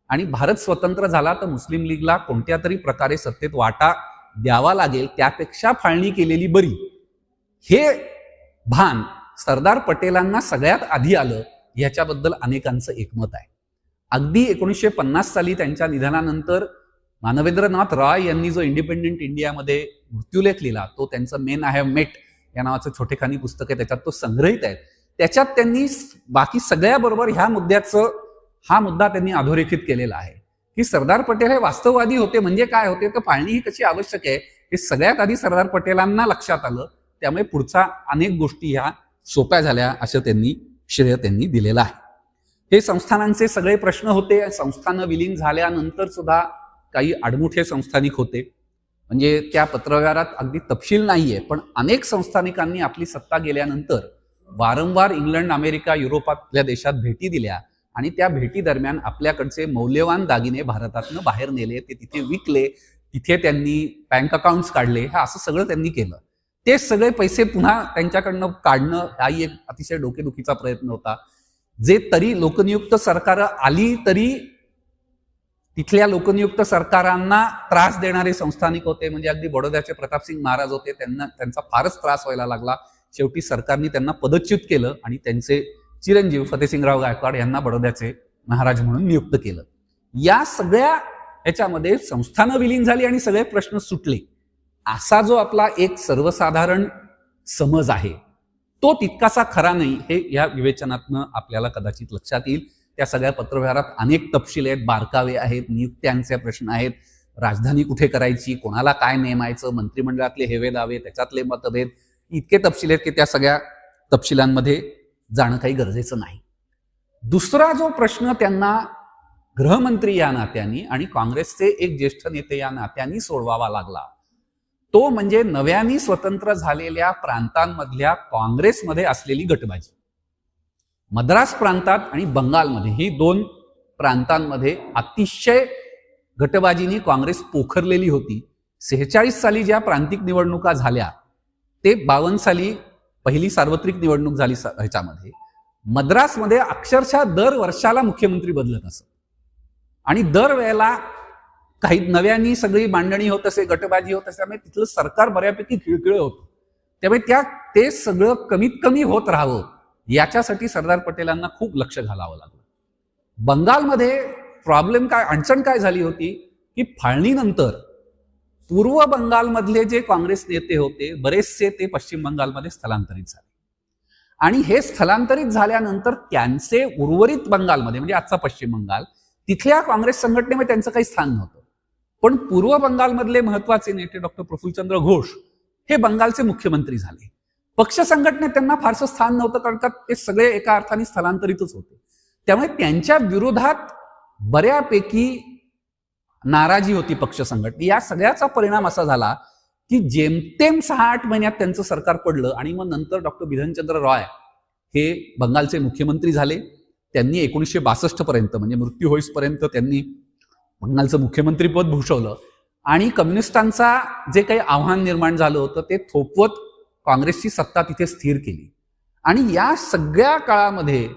आणि भारत स्वतंत्र झाला तर मुस्लिम लीगला कोणत्या तरी प्रकारे सत्तेत वाटा द्यावा लागेल, त्यापेक्षा फाळणी केलेली बरी. हे भान सरदार पटेलांना सगळ्यात आधी आलं, याच्याबद्दल अनेकांचं एकमत आहे. अगदी 1950 साली त्यांच्या निधनानंतर मानवेंद्रनाथ रॉय यांनी जो इंडिपेंडेंट इंडियामध्ये मृत्यूलेख लिहिला, तो त्यांचं मेन आय हॅव मेट या नावाचं छोटेखानी पुस्तक आहे, त्याच्यात तो संग्रहित आहे. त्याच्यात त्यांनी बाकी सगळ्याबरोबर हा मुद्दा त्यांनी अधोरेखित केलेला आहे की सरदार पटेल हे वास्तववादी होते. म्हणजे काय होते तर फाळणी ही कशी आवश्यक आहे हे सगळ्यात आधी सरदार पटेलांना लक्षात आलं. त्यामुळे पुढच्या अनेक गोष्टी ह्या सोप्या झाल्या असं श्रेय त्यांनी दिलेलं आहे. हे संस्थानांचे सगळे प्रश्न होते. संस्थानं विलीन झाल्यानंतर सुद्धा काही आडमुठे संस्थानिक होते, म्हणजे त्या पत्रव्यवहारात अगदी तपशील नाहीये, पण अनेक संस्थानिकांनी आपली सत्ता गेल्यानंतर वारंवार इंग्लंड, अमेरिका, युरोपातल्या देशात भेटी दिल्या आणि त्या भेटी दरम्यान आपल्याकडचे मौल्यवान दागिने भारतातनं बाहेर नेले, ते तिथे विकले, तिथे त्यांनी बँक अकाउंट्स काढले. हे असं सगळं त्यांनी केलं. ते सगळे पैसे पुन्हा त्यांच्याकडनं काढणं हाही एक अतिशय डोकेदुखीचा प्रयत्न होता. जे तरी लोकनियुक्त सरकार आली तरी तिथल्या लोकनियुक्त सरकारांना त्रास देणारे संस्थानिक होते. म्हणजे अगदी बडोद्याचे प्रतापसिंग महाराज होते, त्यांचा फारच त्रास व्हायला लागला. शेवटी सरकारने त्यांना पदच्युत केलं आणि त्यांचे चिरंजीव फतेसिंगराव गायकवाड यांना बडोद्याचे महाराज म्हणून नियुक्त केलं. या सगळ्या ह्याच्यामध्ये संस्थानं विलीन झाली आणि सगळे प्रश्न सुटले, असा जो आपला एक सर्वसाधारण समज आहे तो तितकासा खरा नाही, हे या विवेचनातनं आपल्याला कदाचित लक्षात येईल. त्या सगळ्या पत्रव्यवहारात अनेक तपशील आहेत, बारकावे आहेत, नियुक्त्यांचे प्रश्न आहेत, राजधानी कुठे करायची, कोणाला काय नेमायचं, मंत्रिमंडळातले हेवे दावे, त्याच्यातले मतभेद, इतके तपशील आहेत की त्या सगळ्या तपशिलांमध्ये जाणं काही गरजेचं नाही. दुसरा जो प्रश्न त्यांना गृहमंत्री या नात्याने आणि काँग्रेसचे एक ज्येष्ठ नेते या नात्याने सोडवावा लागला, तो म्हणजे नव्याने स्वतंत्र झालेल्या प्रांतांमधल्या काँग्रेसमध्ये असलेली गटबाजी. मद्रास प्रांतात आणि बंगालमध्ये ही दोन प्रांतांमध्ये अतिशय गटबाजीने काँग्रेस पोखरलेली होती. 46 साली ज्या प्रांतिक निवडणुका झाल्या ते 52 साली पहिली सार्वत्रिक निवडणूक झाली ह्याच्यामध्ये. मद्रासमध्ये अक्षरशः दर वर्षाला मुख्यमंत्री बदलत असत आणि दरवेळेला काही नव्यानी सगळी मांडणी होत असे, गटबाजी होत असे, त्यामुळे तिथलं सरकार बऱ्यापैकी खिळखिळं होतं. त्यामुळे ते सगळं कमीत कमी होत राहावं याच्यासाठी सरदार पटेलांना खूप लक्ष घालावं लागलं. बंगालमध्ये अडचण काय झाली होती की फाळणीनंतर पूर्व बंगालमधले जे काँग्रेस नेते होते बरेचसे ते पश्चिम बंगालमध्ये स्थलांतरित झाले आणि हे स्थलांतरित झाल्यानंतर त्यांचे उर्वरित बंगालमध्ये म्हणजे आजचा पश्चिम बंगाल तिथल्या काँग्रेस संघटनेमध्ये त्यांचं काही स्थान नव्हतं. पण पूर्व बंगालमधले महत्वाचे नेते डॉक्टर प्रफुल्लचंद्र घोष हे बंगालचे मुख्यमंत्री झाले. पक्ष संघटनेत त्यांना फारसं स्थान नव्हतं, कारण का ते सगळे एका अर्थाने स्थलांतरितच होते. त्यामुळे त्यांच्या विरोधात बऱ्यापैकी नाराजी होती पक्ष संघटने. या सगळ्याचा परिणाम असा झाला की जेमतेम 6-8 महिन्यात त्यांचं सरकार पडलं आणि मग नंतर डॉक्टर बिधनचंद्र रॉय हे बंगालचे मुख्यमंत्री झाले. त्यांनी 1962 पर्यंत म्हणजे मृत्यू होईपर्यंत त्यांनी बंगालचं मुख्यमंत्रीपद भूषवलं आणि कम्युनिस्टांचा जे काही आव्हान निर्माण झालं होतं ते थोपवत काँग्रेसची सत्ता तिथे स्थिर केली. आणि या सगळ्या काळामध्ये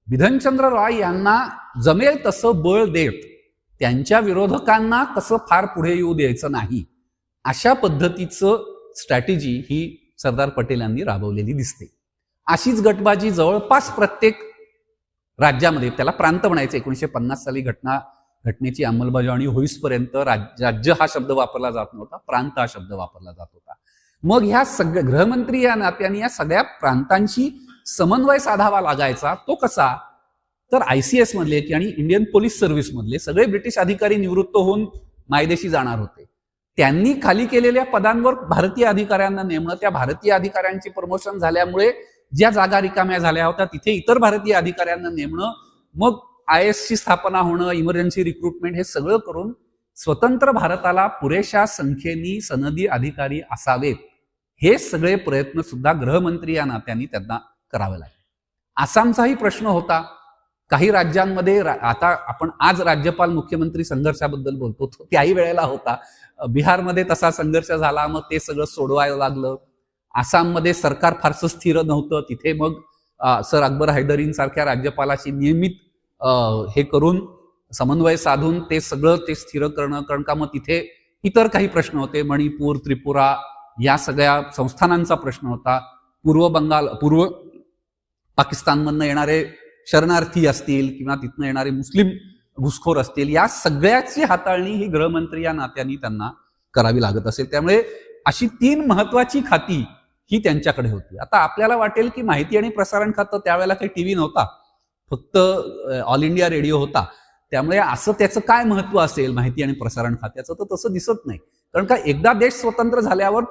बिधनचंद्र रॉय यांना जमेल तसं बळ देत त्यांच्या विरोधकांना कसं फार पुढे येऊ द्यायचं नाही, अशा पद्धतीचं स्ट्रॅटेजी ही सरदार पटेल यांनी राबवलेली दिसते. अशीच गटबाजी जवळपास प्रत्येक राज्यामध्ये, त्याला प्रांत म्हणायचं, 1950 साली घटनेची अंमलबजावणी होईपर्यंत राज्य हा शब्द वापरला जात नव्हता, प्रांत हा शब्द वापरला जात होता. मग ह्या सगळ्या गृहमंत्री या नात्याने या सगळ्या प्रांतांशी समन्वय साधावा लागायचा. तो कसा तर ICS मधले आणि इंडियन पोलीस सर्व्हिस मधले सगळे ब्रिटिश अधिकारी निवृत्त होऊन मायदेशी जाणार होते. त्यांनी खाली केलेल्या पदांवर भारतीय अधिकाऱ्यांना नेमणं, त्या भारतीय अधिकाऱ्यांची प्रमोशन झाल्यामुळे ज्या जागा रिकाम्या झाल्या होत्या तिथे इतर भारतीय अधिकाऱ्यांना नेमणं, मग IAS ची स्थापना होणं, इमर्जन्सी रिक्रुटमेंट, हे सगळं करून स्वतंत्र भारताला पुरेशा संख्येने सनदी अधिकारी असावेत, हे सगळे प्रयत्न सुद्धा गृहमंत्री या नात्याने त्यांना करावे लागले. आसामचाही प्रश्न होता. काही राज्यांमध्ये आता आपण आज राज्यपाल मुख्यमंत्री संघर्षाबद्दल बोलतो, तो त्याही वेळेला होता. बिहारमध्ये तसा संघर्ष झाला, मग ते सगळं सोडवायला लागलं. आसाममध्ये सरकार फारसं स्थिर नव्हतं, तिथे मग सर अकबर हैदरींसारख्या राज्यपालाशी नियमित हे करून समन्वय साधून ते सगळं ते स्थिर करणं, कारण का मग तिथे इतर काही प्रश्न होते. मणिपूर, त्रिपुरा या सगळ्या संस्थानांचा प्रश्न होता. पूर्व पाकिस्तानमधनं येणारे शरणार्थी असतील किंवा तिथनं येणारे मुस्लिम घुसखोर असतील, या सगळ्याची हाताळणी ही गृहमंत्री या नात्याने त्यांना करावी लागत असेल. त्यामुळे अशी 3 महत्वाची खाती ही त्यांच्याकडे होती. आता आपल्याला वाटेल की माहिती आणि प्रसारण खातं, त्यावेळेला काही टीव्ही नव्हता, फक्त ऑल इंडिया रेडिओ होता, त्यामुळे असं त्याचं काय महत्व असेल माहिती आणि प्रसारण खात्याचं, तर तसं दिसत नाही. कारण का एकदा देश स्वतंत्र झाल्यावर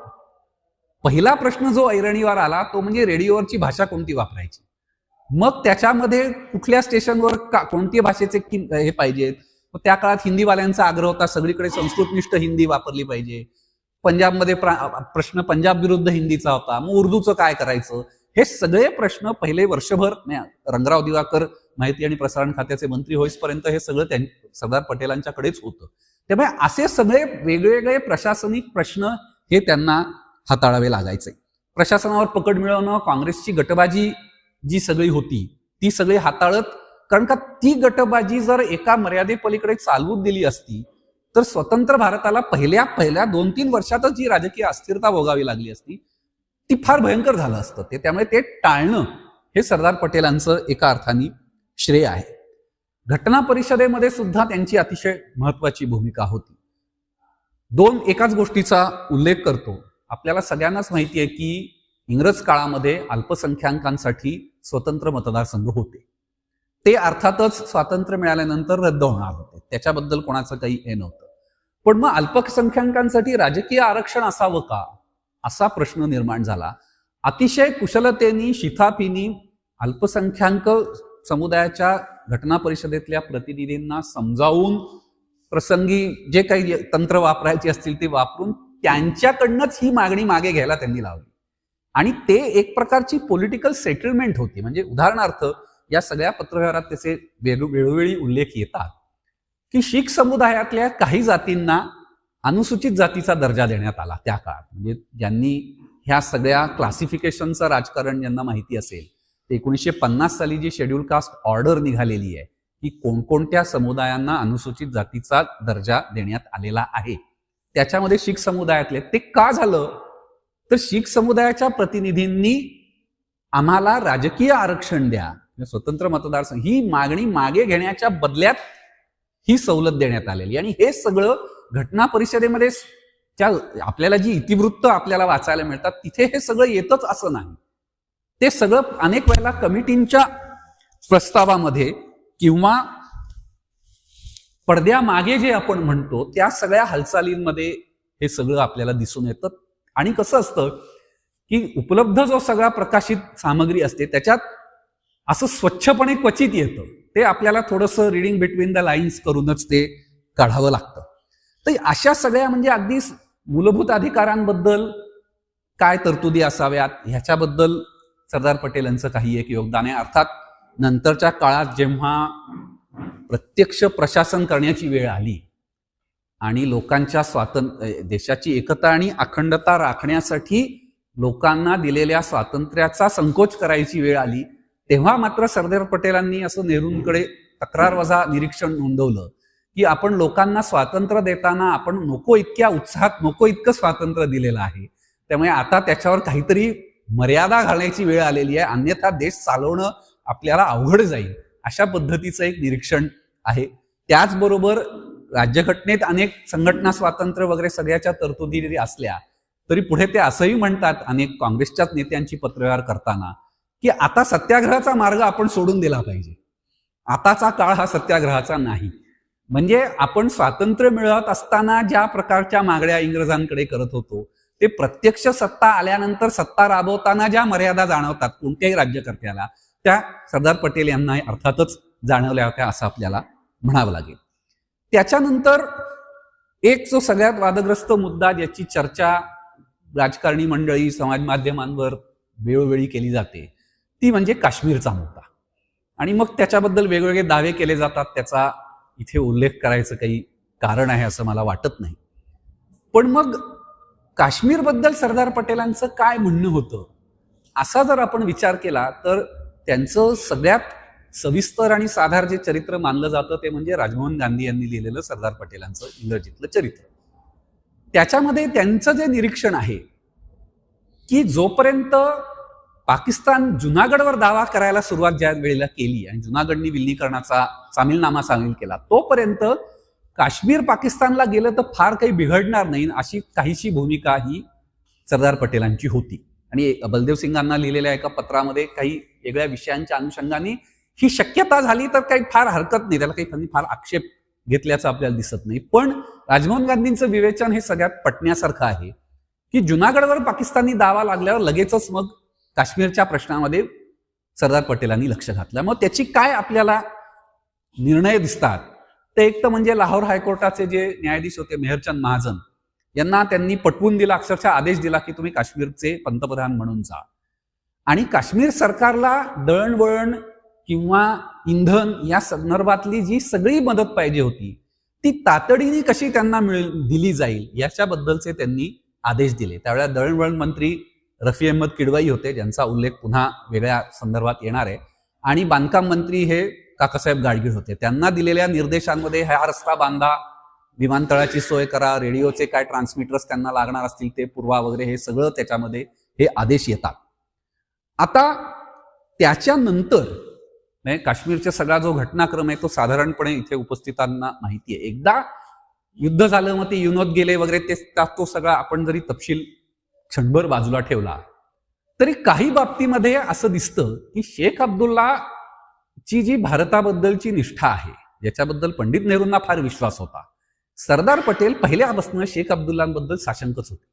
पहिला प्रश्न जो ऐरणीवर आला तो म्हणजे रेडिओवरची भाषा कोणती वापरायची. मग त्याच्यामध्ये कुठल्या स्टेशनवर कोणत्या भाषेचे हे पाहिजेत. मग त्या काळात हिंदीवाल्यांचा आग्रह होता, सगळीकडे संस्कृतनिष्ठ हिंदी वापरली पाहिजे. पंजाबमध्ये प्रश्न पंजाब विरुद्ध हिंदीचा होता, मग उर्दूचं काय करायचं. हे सगळे प्रश्न पहिले वर्षभर रंगराव दिवाकर माहिती आणि प्रसारण खात्याचे मंत्री होईपर्यंत हे सगळं सरदार पटेलांच्याकडेच होतं. त्यामुळे असे सगळे वेगवेगळे प्रशासनिक प्रश्न हे त्यांना हाताळावे लागायचे. प्रशासनावर पकड मिळवणं, काँग्रेसची गटबाजी जी सगळी होती ती सगळी हाताळत, कारण का ती गटबाजी जर एका मर्यादेपलीकडे चालवून दिली असती तर स्वतंत्र भारताला पहिल्या 2-3 वर्षातच जी राजकीय अस्थिरता भोगावी लागली असती ती फार भयंकर झालं असतं. त्यामुळे ते टाळणं हे सरदार पटेलांचं एका अर्थाने श्रेय आहे. घटना परिषदेमध्ये सुद्धा त्यांची अतिशय महत्वाची भूमिका होती. 2 एकाच गोष्टीचा उल्लेख करतो. आपल्याला सगळ्यांनाच माहिती आहे की इंग्रज काळामध्ये अल्पसंख्याकांसाठी स्वतंत्र मतदारसंघ होते. ते अर्थातच स्वातंत्र्य मिळाल्यानंतर रद्द होणार होते, त्याच्याबद्दल कोणाचं काही हे नव्हतं. पण मग अल्पसंख्याकांसाठी राजकीय आरक्षण असावं का, असा प्रश्न निर्माण झाला. अतिशय कुशलतेने शिथाफीनी अल्पसंख्याक समुदायाच्या घटना परिषदेतल्या प्रतिनिधींना समजावून प्रसंगी जे काही तंत्र वापरायची असतील ते वापरून त्यांच्याकडनंच ही मागणी मागे घ्यायला त्यांनी लावली. आणि ते एक प्रकारची पॉलिटिकल सेटलमेंट होती. म्हणजे उदाहरणार्थ या सगळ्या पत्रव्यवहारात त्याचे वेळोवेळी उल्लेख येतात की शीख समुदायातल्या काही जातींना अनुसूचित जातीचा दर्जा देण्यात आला त्या काळात. म्हणजे ज्यांनी ह्या सगळ्या क्लासिफिकेशनचं राजकारण ज्यांना माहिती असेल, 1950 साली जी शेड्यूल कास्ट ऑर्डर निघालेली आहे की कोणकोणत्या समुदायांना अनुसूचित जातीचा दर्जा देण्यात आलेला आहे, त्याच्यामध्ये शीख समुदायातले ते का झालं, तर शीख समुदायाच्या प्रतिनिधींनी आम्हाला राजकीय आरक्षण द्या, स्वतंत्र मतदारसंघ, ही मागणी मागे घेण्याच्या बदल्यात ही सवलत देण्यात आलेली. आणि हे सगळं घटना परिषदेमध्ये आपल्याला जी इतिवृत्त आपल्याला वाचायला मिळतात तिथे हे सगळं येतच असं नाही. ते सगळं अनेक वेळेला कमिटींच्या प्रस्तावामध्ये किंवा पडद्यामागे जे आपण म्हणतो त्या सगळ्या हालचालींमध्ये हे सगळं आपल्याला दिसून येतं. आणि कसं असतं की उपलब्ध जो सगळा प्रकाशित सामग्री असते त्याच्यात असं स्वच्छपणे क्वचित येतं, ते आपल्याला थोडंसं रिडिंग बिटवीन द लाईन्स करूनच ते काढावं लागतं. तर अशा सगळ्या म्हणजे अगदी मूलभूत अधिकारांबद्दल काय तरतुदी असाव्यात ह्याच्याबद्दल सरदार पटेल यांचं काही एक योगदान आहे. अर्थात नंतरच्या काळात जेव्हा प्रत्यक्ष प्रशासन करण्याची वेळ आली आणि लोकांच्या देशाची एकता आणि अखंडता राखण्यासाठी लोकांना दिलेल्या स्वातंत्र्याचा संकोच करायची वेळ आली, तेव्हा मात्र सरदार पटेलांनी असं नेहरूंकडे तक्रारवजा निरीक्षण नोंदवलं की आपण लोकांना स्वातंत्र्य देताना आपण नको इतक्या उत्साहात नको इतकं स्वातंत्र्य दिलेलं आहे, त्यामुळे आता त्याच्यावर काहीतरी मर्यादा घालण्याची वेळ आलेली आहे, अन्यथा देश चालवणं आपल्याला अवघड जाईल, अशा पद्धतीचं एक निरीक्षण आहे. त्याचबरोबर राज्यघटनेत अनेक संघटना स्वातंत्र्य वगैरे सगळ्याच्या तरतुदी असल्या तरी पुढे ते असंही म्हणतात अनेक काँग्रेसच्याच नेत्यांची पत्रव्यवहार करताना की आता सत्याग्रहाचा मार्ग आपण सोडून दिला पाहिजे, आताचा काळ हा सत्याग्रहाचा नाही. म्हणजे आपण स्वातंत्र्य मिळवत असताना ज्या प्रकारच्या मागण्या इंग्रजांकडे करत होतो ते प्रत्यक्ष सत्ता आल्यानंतर सत्ता राबवताना ज्या मर्यादा जाणवतात कोणत्याही राज्यकर्त्याला, त्या सरदार पटेल यांना अर्थातच जाणवल्या होत्या असं आपल्याला म्हणावं लागेल. त्याच्यानंतर एक जो सगळ्यात वादग्रस्त मुद्दा ज्याची चर्चा राजकारणी मंडळी समाज माध्यमांवर वेळोवेळी केली जाते ती म्हणजे काश्मीरचा मुद्दा. आणि मग त्याच्याबद्दल वेगवेगळे दावे केले जातात. त्याचा इथे उल्लेख करायचं काही कारण आहे असं मला वाटत नाही. पण मग काश्मीरबद्दल सरदार पटेलांचं काय म्हणणं होतं असा जर आपण विचार केला तर त्यांचं सगळ्यात सविस्तर आणि साधार जे चरित्र मानलं जातं ते म्हणजे राजमोहन गांधी यांनी लिहिलेलं सरदार पटेलांचं इंग्रजीतलं चरित्र. त्याच्यामध्ये त्यांचं जे निरीक्षण आहे की जोपर्यंत पाकिस्तान जुनागडवर दावा करायला सुरुवात ज्या वेळेला केली आणि जुनागडनी विलिनीकरणाचा सामीलनामा सामील केला तोपर्यंत काश्मीर पाकिस्तानला गेलं तर फार काही बिघडणार नाही अशी काहीशी भूमिका ही सरदार पटेलांची होती. आणि बलदेव सिंगांना लिहिलेल्या एका पत्रामध्ये काही वेगळ्या विषयांच्या अनुषंगाने ही शक्यता झाली तर काही फार हरकत नाही, त्याला काही फार आक्षेप घेतल्याचं आपल्याला दिसत नाही. पण राजमोहन गांधींचं विवेचन हे सगळ्यात पटण्यासारखं आहे की जुनागडवर पाकिस्तानी दावा लागल्यावर लगेचच मग काश्मीरच्या प्रश्नामध्ये सरदार पटेलांनी लक्ष घातलं. मग त्याची काय आपल्याला निर्णय दिसतात ते एक तर म्हणजे लाहोर हायकोर्टाचे जे न्यायाधीश होते मेहरचंद महाजन यांना त्यांनी पटवून दिला, अक्षरशः आदेश दिला की तुम्ही काश्मीरचे पंतप्रधान म्हणून जा. आणि काश्मीर सरकारला दळणवळण किंवा इंधन या संदर्भातली जी सगळी मदत पाहिजे होती ती तातडीने कशी त्यांना दिली जाईल याच्याबद्दलचे त्यांनी आदेश दिले. त्यावेळेला दळणवळण मंत्री रफी अहमद किडवाई होते ज्यांचा उल्लेख पुन्हा वेगळ्या संदर्भात येणार आहे. आणि बांधकाम मंत्री हे काकासाहेब गाडगीळ होते. त्यांना दिलेल्या निर्देशांमध्ये हा रस्ता बांधा, विमानतळाची सोय करा, रेडिओचे काय ट्रान्समीटर्स त्यांना लागणार असतील ते पुरवा वगैरे हे सगळं त्याच्यामध्ये हे आदेश येतात. आता त्याच्यानंतर काश्मीरचा सगळा जो घटनाक्रम आहे तो साधारणपणे इथे उपस्थितांना माहिती आहे. एकदा युद्ध झालं मग ते युनोत गेले वगैरे ते तो सगळा आपण जरी तपशील क्षणभर बाजूला ठेवला तरी काही बाबतीमध्ये असं दिसतं की शेख अब्दुल्ला ची जी भारताबद्दलची निष्ठा आहे ज्याच्याबद्दल पंडित नेहरूंना फार विश्वास होता, सरदार पटेल पहिल्यापासून शेख अब्दुल्लांबद्दल साशंकच होते.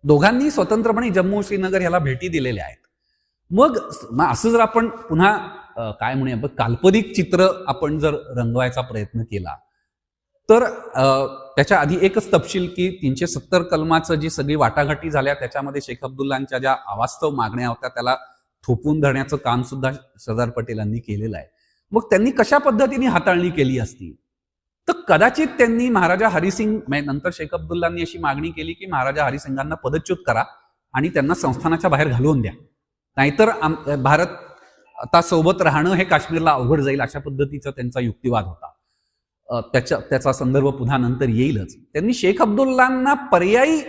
दोघांनी स्वतंत्रपणे जम्मू श्रीनगर ह्याला भेटी दिलेल्या आहेत. मग असं जर आपण पुन्हा काय म्हणूया काल्पनिक चित्र आपण जर रंगवायचा प्रयत्न केला तर त्याच्या आधी एकच तपशील की 370 कलमाचं जी सगळी वाटाघाटी झाल्या त्याच्यामध्ये शेख अब्दुल्लांच्या ज्या अवास्तव मागण्या होत्या त्याला थोपवून धरण्याचं काम सुद्धा सरदार पटेलांनी केलेलं आहे. मग त्यांनी कशा पद्धतीने हाताळणी केली असती तर कदाचित त्यांनी महाराजा हरिसिंग नंतर शेख अब्दुल्लांनी अशी मागणी केली की महाराजा हरिसिंगांना पदच्युत करा आणि त्यांना संस्थानाच्या बाहेर घालवून द्या, नाहीतर भारत आता सोबत राहणं हे काश्मीरला अवघड जाईल अशा पद्धतीचा त्यांचा युक्तिवाद होता. त्याचा संदर्भ पुन्हा नंतर येईलच. त्यांनी शेख अब्दुल्लांना पर्यायी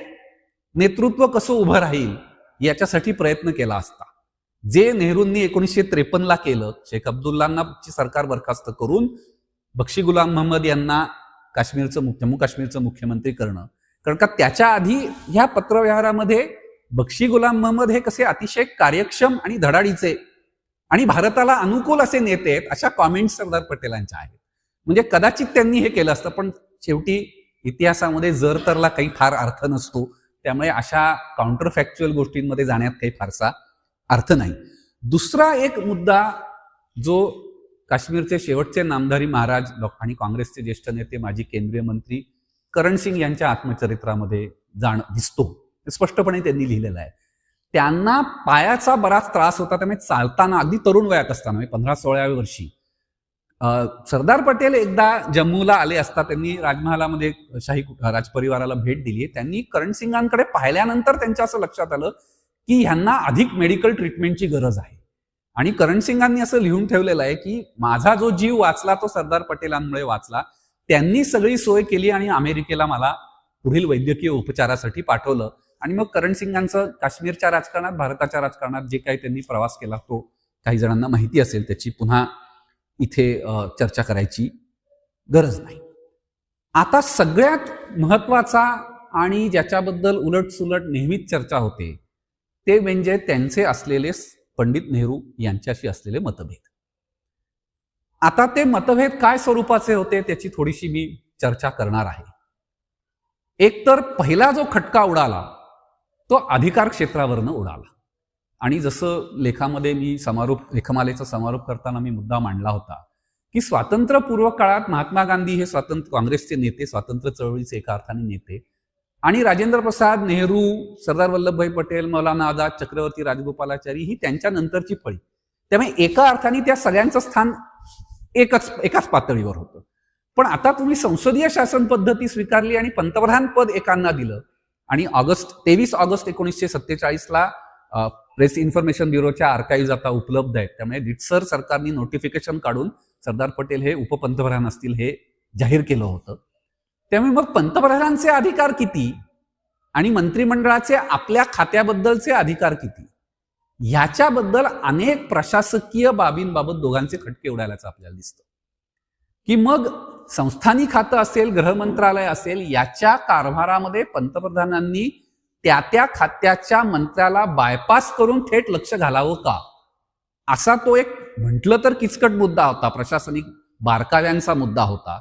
नेतृत्व कसं उभं राहील याच्यासाठी प्रयत्न केला असता, जे नेहरूंनी 1953ला केलं. शेख अब्दुल्लांना सरकार बरखास्त करून बक्षी गुलाम महम्मद यांना जम्मू काश्मीरचं मुख्यमंत्री करणं. कारण का त्याच्या आधी ह्या पत्रव्यवहारामध्ये बक्षी गुलाम महम्मद हे कसे अतिशय कार्यक्षम आणि धडाडीचे आणि भारताला अनुकूल असे नेते आहेत अशा कॉमेंट्स सरदार पटेलांच्या आहेत. म्हणजे कदाचित त्यांनी हे केलं असतं, पण शेवटी इतिहासामध्ये जर तरला काही फार अर्थ नसतो, त्यामुळे अशा काउंटर फॅक्च्युअल गोष्टींमध्ये जाण्यात काही फारसा अर्थ नाही. दुसरा एक मुद्दा जो काश्मीरचे शेवटचे नामधारी महाराज आणि काँग्रेसचे ज्येष्ठ नेते माजी केंद्रीय मंत्री करण सिंग यांच्या आत्मचरित्रामध्ये दिसतो, स्पष्टपणे त्यांनी लिहिलेला आहे. त्यांना पायाचा बराच त्रास होता, त्यामुळे चालताना अगदी तरुण वयात असताना 15-16व्या वर्षी सरदार पटेल एकदा जम्मूला आले असता त्यांनी राजमहालामध्ये शाही राजपरिवाराला भेट दिली. त्यांनी करण सिंगांकडे पाहिल्यानंतर त्यांच्या असं लक्षात आलं की ह्यांना अधिक मेडिकल ट्रीटमेंटची गरज आहे. आणि करण सिंगांनी असं लिहून ठेवलेलं आहे की माझा जो जीव वाचला तो सरदार पटेलांमुळे वाचला. त्यांनी सगळी सोय केली आणि अमेरिकेला मला पुढील वैद्यकीय उपचारासाठी पाठवलं. आणि मग करण सिंगांचं काश्मीरच्या राजकारणात भारताच्या राजकारणात जे काही त्यांनी प्रवास केला तो काही जणांना माहिती असेल, त्याची पुन्हा इथे चर्चा करायची गरज नाही. आता सगळ्यात महत्वाचा आणि ज्याच्याबद्दल उलटसुलट नेहमीच चर्चा होते ते म्हणजे त्यांचे असलेले पंडित नेहरू यांच्याशी असलेले मतभेद. आता ते मतभेद काय स्वरूपाचे होते त्याची थोडीशी मी चर्चा करणार आहे. एक तर पहिला जो खटका उडाला तो अधिकार क्षेत्रावरनं उडाला. आणि जसं लेखामध्ये मी लेखमालेचा समारोप करताना मी मुद्दा मांडला होता की स्वातंत्र्यपूर्व काळात महात्मा गांधी हे काँग्रेसचे नेते, स्वातंत्र्य चळवळीचे एका अर्थाने नेते, आणि राजेंद्र प्रसाद, नेहरू, सरदार वल्लभभाई पटेल, मौलाना आझाद, चक्रवर्ती राजगोपालाचारी ही त्यांच्या नंतरची फळी. त्यामुळे एका अर्थाने त्या सगळ्यांचं स्थान एकाच पातळीवर होतं. पण आता तुम्ही संसदीय शासन पद्धती स्वीकारली आणि पंतप्रधान पद एकांना दिलं, आणि 23 ऑगस्ट 1947 प्रेस इन्फॉर्मेशन ब्युरोच्या आर्काईव्ह आता उपलब्ध आहेत. त्यामुळे रितसर सरकारने नोटिफिकेशन काढून सरदार पटेल हे उपपंतप्रधान असतील हे जाहीर केलं होतं. त्यामुळे मग पंतप्रधानांचे अधिकार किती आणि मंत्रिमंडळाचे आपल्या खात्याबद्दलचे अधिकार किती, ह्याच्याबद्दल अनेक प्रशासकीय बाबींबाबत दोघांचे खटके उडाल्याचं आपल्याला दिसतं. की मग संस्थानी खातं असेल, गृह मंत्रालय असेल, याच्या कारभारामध्ये पंतप्रधानांनी त्या खात्याच्या मंत्र्याला बायपास करून थेट लक्ष घालावं का, असा तो एक म्हटलं तर किचकट मुद्दा होता, प्रशासनिक बारकाव्यांचा मुद्दा होता.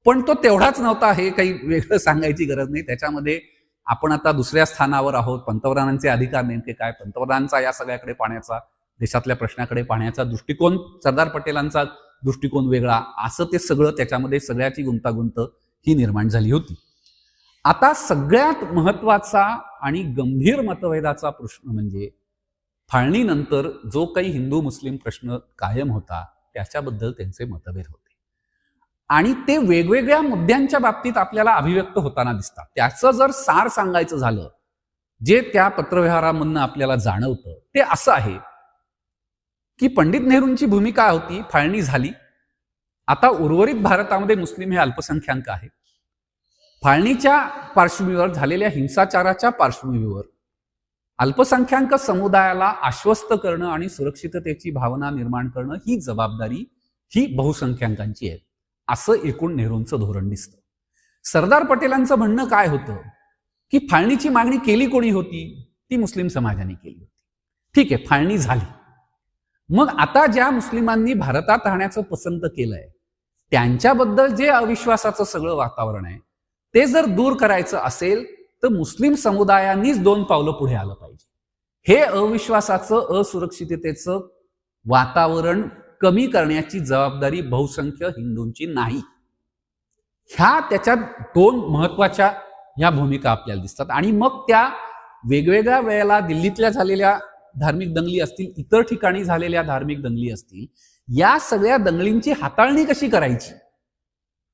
पण तो तेवढाच नव्हता, हे काही वेगळं सांगायची गरज नाही. त्याच्यामध्ये आपण आता दुसऱ्या स्थानावर आहोत. पंतप्रधानांचे अधिकार नेमके काय, पंतप्रधानांचा या सगळ्याकडे पाहण्याचा, देशातल्या प्रश्नाकडे पाहण्याचा दृष्टिकोन, सरदार पटेलांचा दृष्टिकोन वेगळा, असं ते सगळं त्याच्यामध्ये सगळ्याची गुंतागुंत ही निर्माण झाली होती. आता सगळ्यात महत्वाचा आणि गंभीर मतभेदाचा प्रश्न म्हणजे फाळणीनंतर जो काही हिंदू मुस्लिम प्रश्न कायम होता त्याच्याबद्दल त्यांचे मतभेद होते, आणि ते वेगवेगळ्या मुद्द्यांच्या बाबतीत आपल्याला अभिव्यक्त होताना दिसतात. त्याचं जर सार सांगायचं झालं, जे त्या पत्रव्यवहारामधनं आपल्याला जाणवतं, ते असं आहे की पंडित नेहरूंची भूमिका होती, फाळणी झाली, आता उर्वरित भारतामध्ये मुस्लिम हे अल्पसंख्याक आहेत. फाळणीच्या पार्श्वभूमीवर झालेल्या हिंसाचाराच्या पार्श्वभूमीवर अल्पसंख्याक समुदायाला आश्वस्त करणं आणि सुरक्षिततेची भावना निर्माण करणं ही जबाबदारी ही बहुसंख्याकांची आहे, असं एकूण नेहरूंचं धोरण दिसतं. सरदार पटेलांचं म्हणणं काय होतं की फाळणीची मागणी केली कोणी होती, ती मुस्लिम समाजाने केली होती. ठीक आहे, फाळणी झाली, मग आता ज्या मुस्लिमांनी भारतात राहण्याचं पसंत केलंय त्यांच्याबद्दल जे अविश्वासाचं सगळं वातावरण आहे ते जर दूर करायचं असेल तर मुस्लिम समुदायांनीच 2 पावलं पुढे आलं पाहिजे. हे अविश्वासाचं, असुरक्षिततेचं वातावरण कमी करण्याची जबाबदारी बहुसंख्य हिंदूंची नाही. त्याच्यात 2 महत्वाच्या ह्या भूमिका आपल्याला दिसतात. आणि मग त्या वेगवेगळ्या वेळेला दिल्लीतल्या झालेल्या धार्मिक दंगली असतील, इतर ठिकाणी झालेल्या धार्मिक दंगली असतील, या सगळ्या दंगलींची हाताळणी कशी करायची,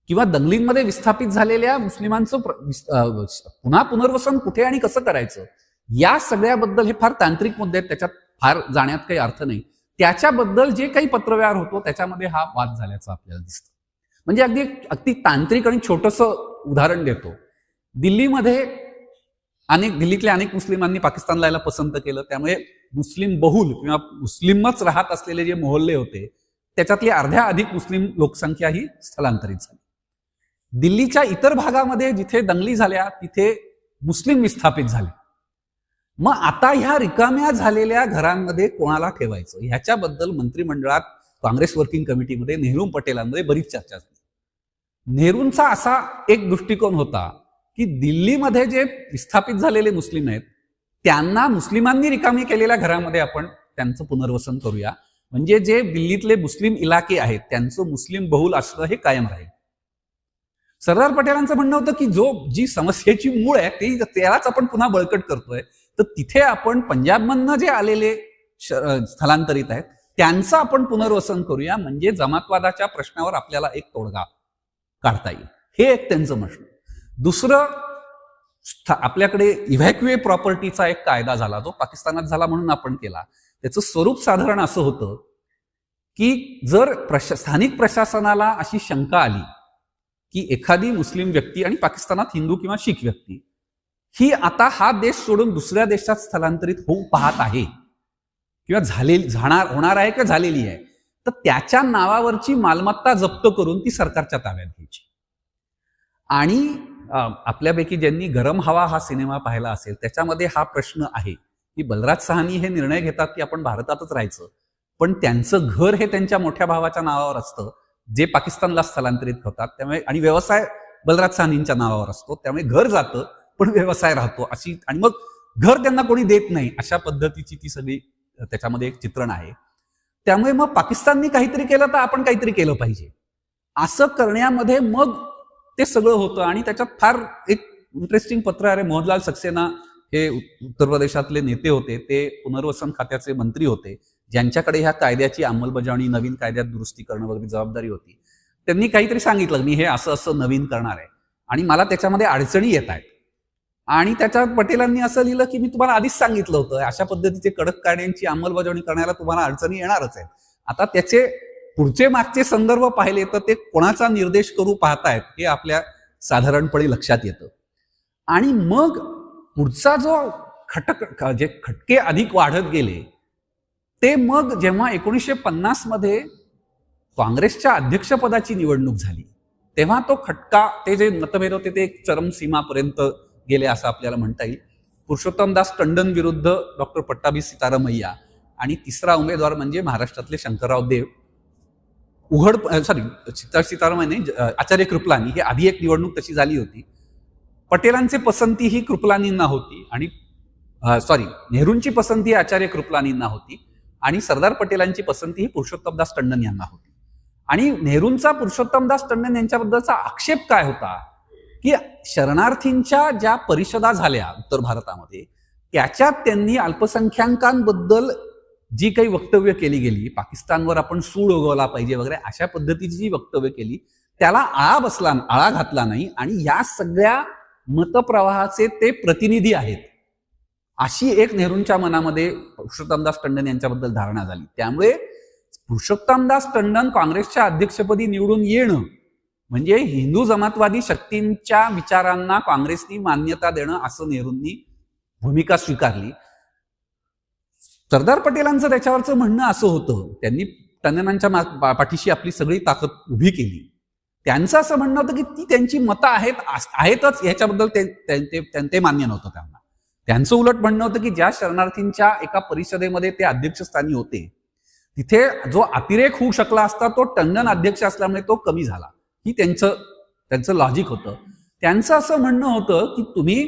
किंवा दंगलींमध्ये विस्थापित झालेल्या मुस्लिमांचं पुन्हा पुनर्वसन कुठे आणि कसं करायचं, या सगळ्याबद्दल, हे फार तांत्रिक मुद्दे आहेत, त्याच्यात फार जाण्यात काही अर्थ नाही. त्याच्याबद्दल जे काही पत्रव्यवहार होतो त्याच्यामध्ये हा वाद झाल्याचं आपल्याला दिसतं. म्हणजे अगदी तांत्रिक आणि छोटंसं उदाहरण देतो. दिल्लीतल्या अनेक मुस्लिमांनी पाकिस्तानला यायला पसंत केलं, त्यामुळे मुस्लिम बहुल किंवा मुस्लिमच राहत असलेले जे मोहल्ले होते त्याच्यातली अर्ध्या अधिक मुस्लिम लोकसंख्या ही स्थलांतरित झाली. दिल्लीच्या इतर भागामध्ये जिथे दंगली झाल्या तिथे मुस्लिम विस्थापित झाले. मग आता ह्या रिकाम्या झालेल्या घरांमध्ये कोणाला ठेवायचं, ह्याच्याबद्दल मंत्रिमंडळात, काँग्रेस वर्किंग कमिटीमध्ये, नेहरू पटेलांमध्ये बरीच चर्चा झाली. नेहरूंचा असा एक दृष्टिकोन होता की दिल्लीमध्ये जे विस्थापित झालेले मुस्लिम आहेत त्यांना मुस्लिमांनी रिकामी केलेल्या घरामध्ये आपण त्यांचं पुनर्वसन करूया, म्हणजे जे दिल्लीतले मुस्लिम इलाके आहेत त्यांचं मुस्लिम बहुल असणं हे कायम राहील. सरदार पटेलांचं म्हणणं होतं की जी समस्येची मूळ आहे त्यालाच आपण पुन्हा बळकट करतोय, तर तिथे आपण पंजाबमधनं जे आलेले स्थलांतरित आहेत त्यांचं आपण पुनर्वसन करूया, म्हणजे जमातवादाच्या प्रश्नावर आपल्याला एक तोडगा काढता येईल. हे एक त्यांचं म्हणणं. दुसरं, आपल्याकडे इव्हॅक्युए प्रॉपर्टीचा एक कायदा झाला, जो पाकिस्तानात झाला म्हणून आपण केला. त्याचं स्वरूप साधारण असं होतं की जर स्थानिक प्रशासनाला अशी शंका आली की एखादी मुस्लिम व्यक्ती, आणि पाकिस्तानात हिंदू किंवा शीख व्यक्ती, ही आता हा देश सोडून दुसऱ्या देशात स्थलांतरित होऊ पाहत आहे किंवा होणार आहे किंवा झालेली आहे, तर त्याच्या नावावरची मालमत्ता जप्त करून ती सरकारच्या ताब्यात घ्यायची. आणि आपल्यापैकी ज्यांनी गरम हवा हा सिनेमा पाहिला असेल त्याच्यामध्ये हा प्रश्न आहे की बलराज सहानी हे निर्णय घेतात की आपण भारतातच राहायचं, पण त्यांचं घर हे त्यांच्या मोठ्या भावाच्या नावावर असतं जे पाकिस्तानला स्थलांतरित होतात, त्यामुळे, आणि व्यवसाय बलराज सहानींच्या नावावर असतो, त्यामुळे घर जातं पण व्यवसाय राहतो अशी, आणि मग घर त्यांना कोणी देत नाही, अशा पद्धतीची ती सगळी त्याच्यामध्ये एक चित्रण आहे. त्यामुळे मग पाकिस्ताननी काहीतरी केलं तर आपण काहीतरी केलं पाहिजे, असं करण्यामध्ये मग ते सगळं होतं. आणि त्याच्यात फार एक इंटरेस्टिंग पत्र आहे. मोहनलाल सक्सेना हे उत्तर प्रदेशातले नेते होते, ते पुनर्वसन खात्याचे मंत्री होते, ज्यांच्याकडे ह्या कायद्याची अंमलबजावणी, नवीन कायद्यात दुरुस्ती करणं वगैरे जबाबदारी होती. त्यांनी काहीतरी सांगितलं, मी हे असं असं नवीन करणार आहे आणि मला त्याच्यामध्ये अडचणी येत आहेत. आणि त्याच्यात पटेलांनी असं लिहिलं की मी तुम्हाला आधीच सांगितलं होतं, अशा पद्धतीचे कडक कायद्यांची अंमलबजावणी करण्याला तुम्हाला अडचणी येणारच आहेत. आता त्याचे पुढचे मागचे संदर्भ पाहिले तर ते कोणाचा निर्देश करू पाहतायत हे आपल्या साधारणपणे लक्षात येतं. आणि मग पुढचा जो जे खटके अधिक वाढत गेले, ते मग जेव्हा 1950 मध्ये काँग्रेसच्या अध्यक्षपदाची निवडणूक झाली, तेव्हा तो खटका, ते जे मतभेद होते ते चरमसीमापर्यंत गेले असं आपल्याला म्हणता येईल. पुरुषोत्तमदास टंडन विरुद्ध डॉक्टर पट्टाभी सीतारामय्या आणि तिसरा उमेदवार म्हणजे महाराष्ट्रातले शंकरराव देव. सीतारामय्या नाही, आचार्य कृपलानी. ही आधी एक निवडणूक तशी झाली होती. पटेलांची पसंती ही कृपलानींना होती आणि नेहरूंची पसंती आचार्य कृपलानींना होती आणि सरदार पटेलांची पसंती ही पुरुषोत्तमदास टंडन यांना होती. आणि नेहरूंचा पुरुषोत्तमदास टंडन यांच्याबद्दलचा आक्षेप काय होता की शरणार्थींच्या ज्या परिषदा झाल्या उत्तर भारतामध्ये, त्याच्यात त्यांनी अल्पसंख्याकांबद्दल जी काही वक्तव्य केली गेली, पाकिस्तानवर आपण सूड उगवला पाहिजे वगैरे अशा पद्धतीची जी वक्तव्य केली, त्याला आळा घातला नाही. आणि या सगळ्या मतप्रवाहाचे ते प्रतिनिधी आहेत, अशी एक नेहरूंच्या मनामध्ये पुरुषोत्तमदास टंडन यांच्याबद्दल धारणा झाली. त्यामुळे पुरुषोत्तमदास टंडन काँग्रेसच्या अध्यक्षपदी निवडून येणं म्हणजे हिंदू जमातवादी शक्तींच्या विचारांना काँग्रेसनी मान्यता देणं, असं नेहरूंनी भूमिका स्वीकारली. सरदार पटेलांचं त्याच्यावरचं म्हणणं असं होतं, त्यांनी टंडनांच्या पाठीशी आपली सगळी ताकद उभी केली. त्यांचं असं म्हणणं होतं की ती त्यांची मतं आहेतच, ह्याच्याबद्दल ते मान्य नव्हतं त्यांना. त्यांचं उलट म्हणणं होतं की ज्या शरणार्थींच्या एका परिषदेमध्ये ते अध्यक्षस्थानी होते, तिथे जो अतिरेक होऊ शकला असता तो टंडन अध्यक्ष असल्यामुळे तो कमी झाला. ही त्यांचं लॉजिक होतं. त्यांचं असं म्हणणं होतं की तुम्ही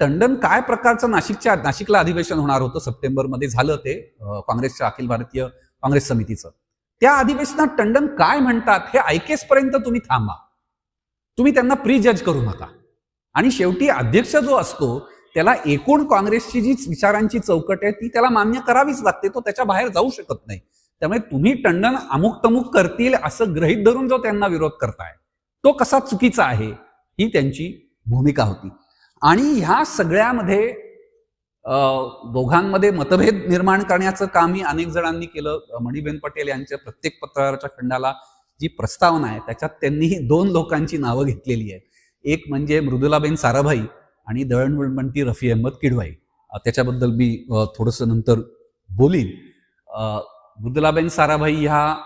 टंडन काय प्रकारचं नाशिकला अधिवेशन होणार होतं, सप्टेंबरमध्ये झालं ते काँग्रेसच्या अखिल भारतीय काँग्रेस समितीचं. त्या अधिवेशनात टंडन काय म्हणतात हे ऐकेसपर्यंत तुम्ही थांबा, तुम्ही त्यांना प्रीजज करू नका. आणि शेवटी अध्यक्ष जो असतो त्याला एकूण काँग्रेसची जी विचारांची चौकट आहे ती त्याला मान्य करावीच लागते, तो त्याच्या बाहेर जाऊ शकत नाही. त्यामुळे तुम्ही टंडन अमुक तमुक करतील असं गृहीत धरून जो त्यांना विरोध करताय तो कसा चुकीचा आहे, ही त्यांची भूमिका होती. आणि ह्या सगळ्यामध्ये दोघांमध्ये मतभेद निर्माण करण्याचं कामही अनेक जणांनी केलं. मणिबेन पटेल यांच्या प्रत्येक पत्राच्या खंडाला जी प्रस्तावना आहे त्याच्यात त्यांनी 2 लोकांची नावं घेतलेली आहेत. एक म्हणजे मृदुलाबेन साराभाई आणि दळणवळण रफी अहमद किडवाई. त्याच्याबद्दल मी थोडंसं नंतर बोलीन. मृदुलाबेन साराभाई ह्या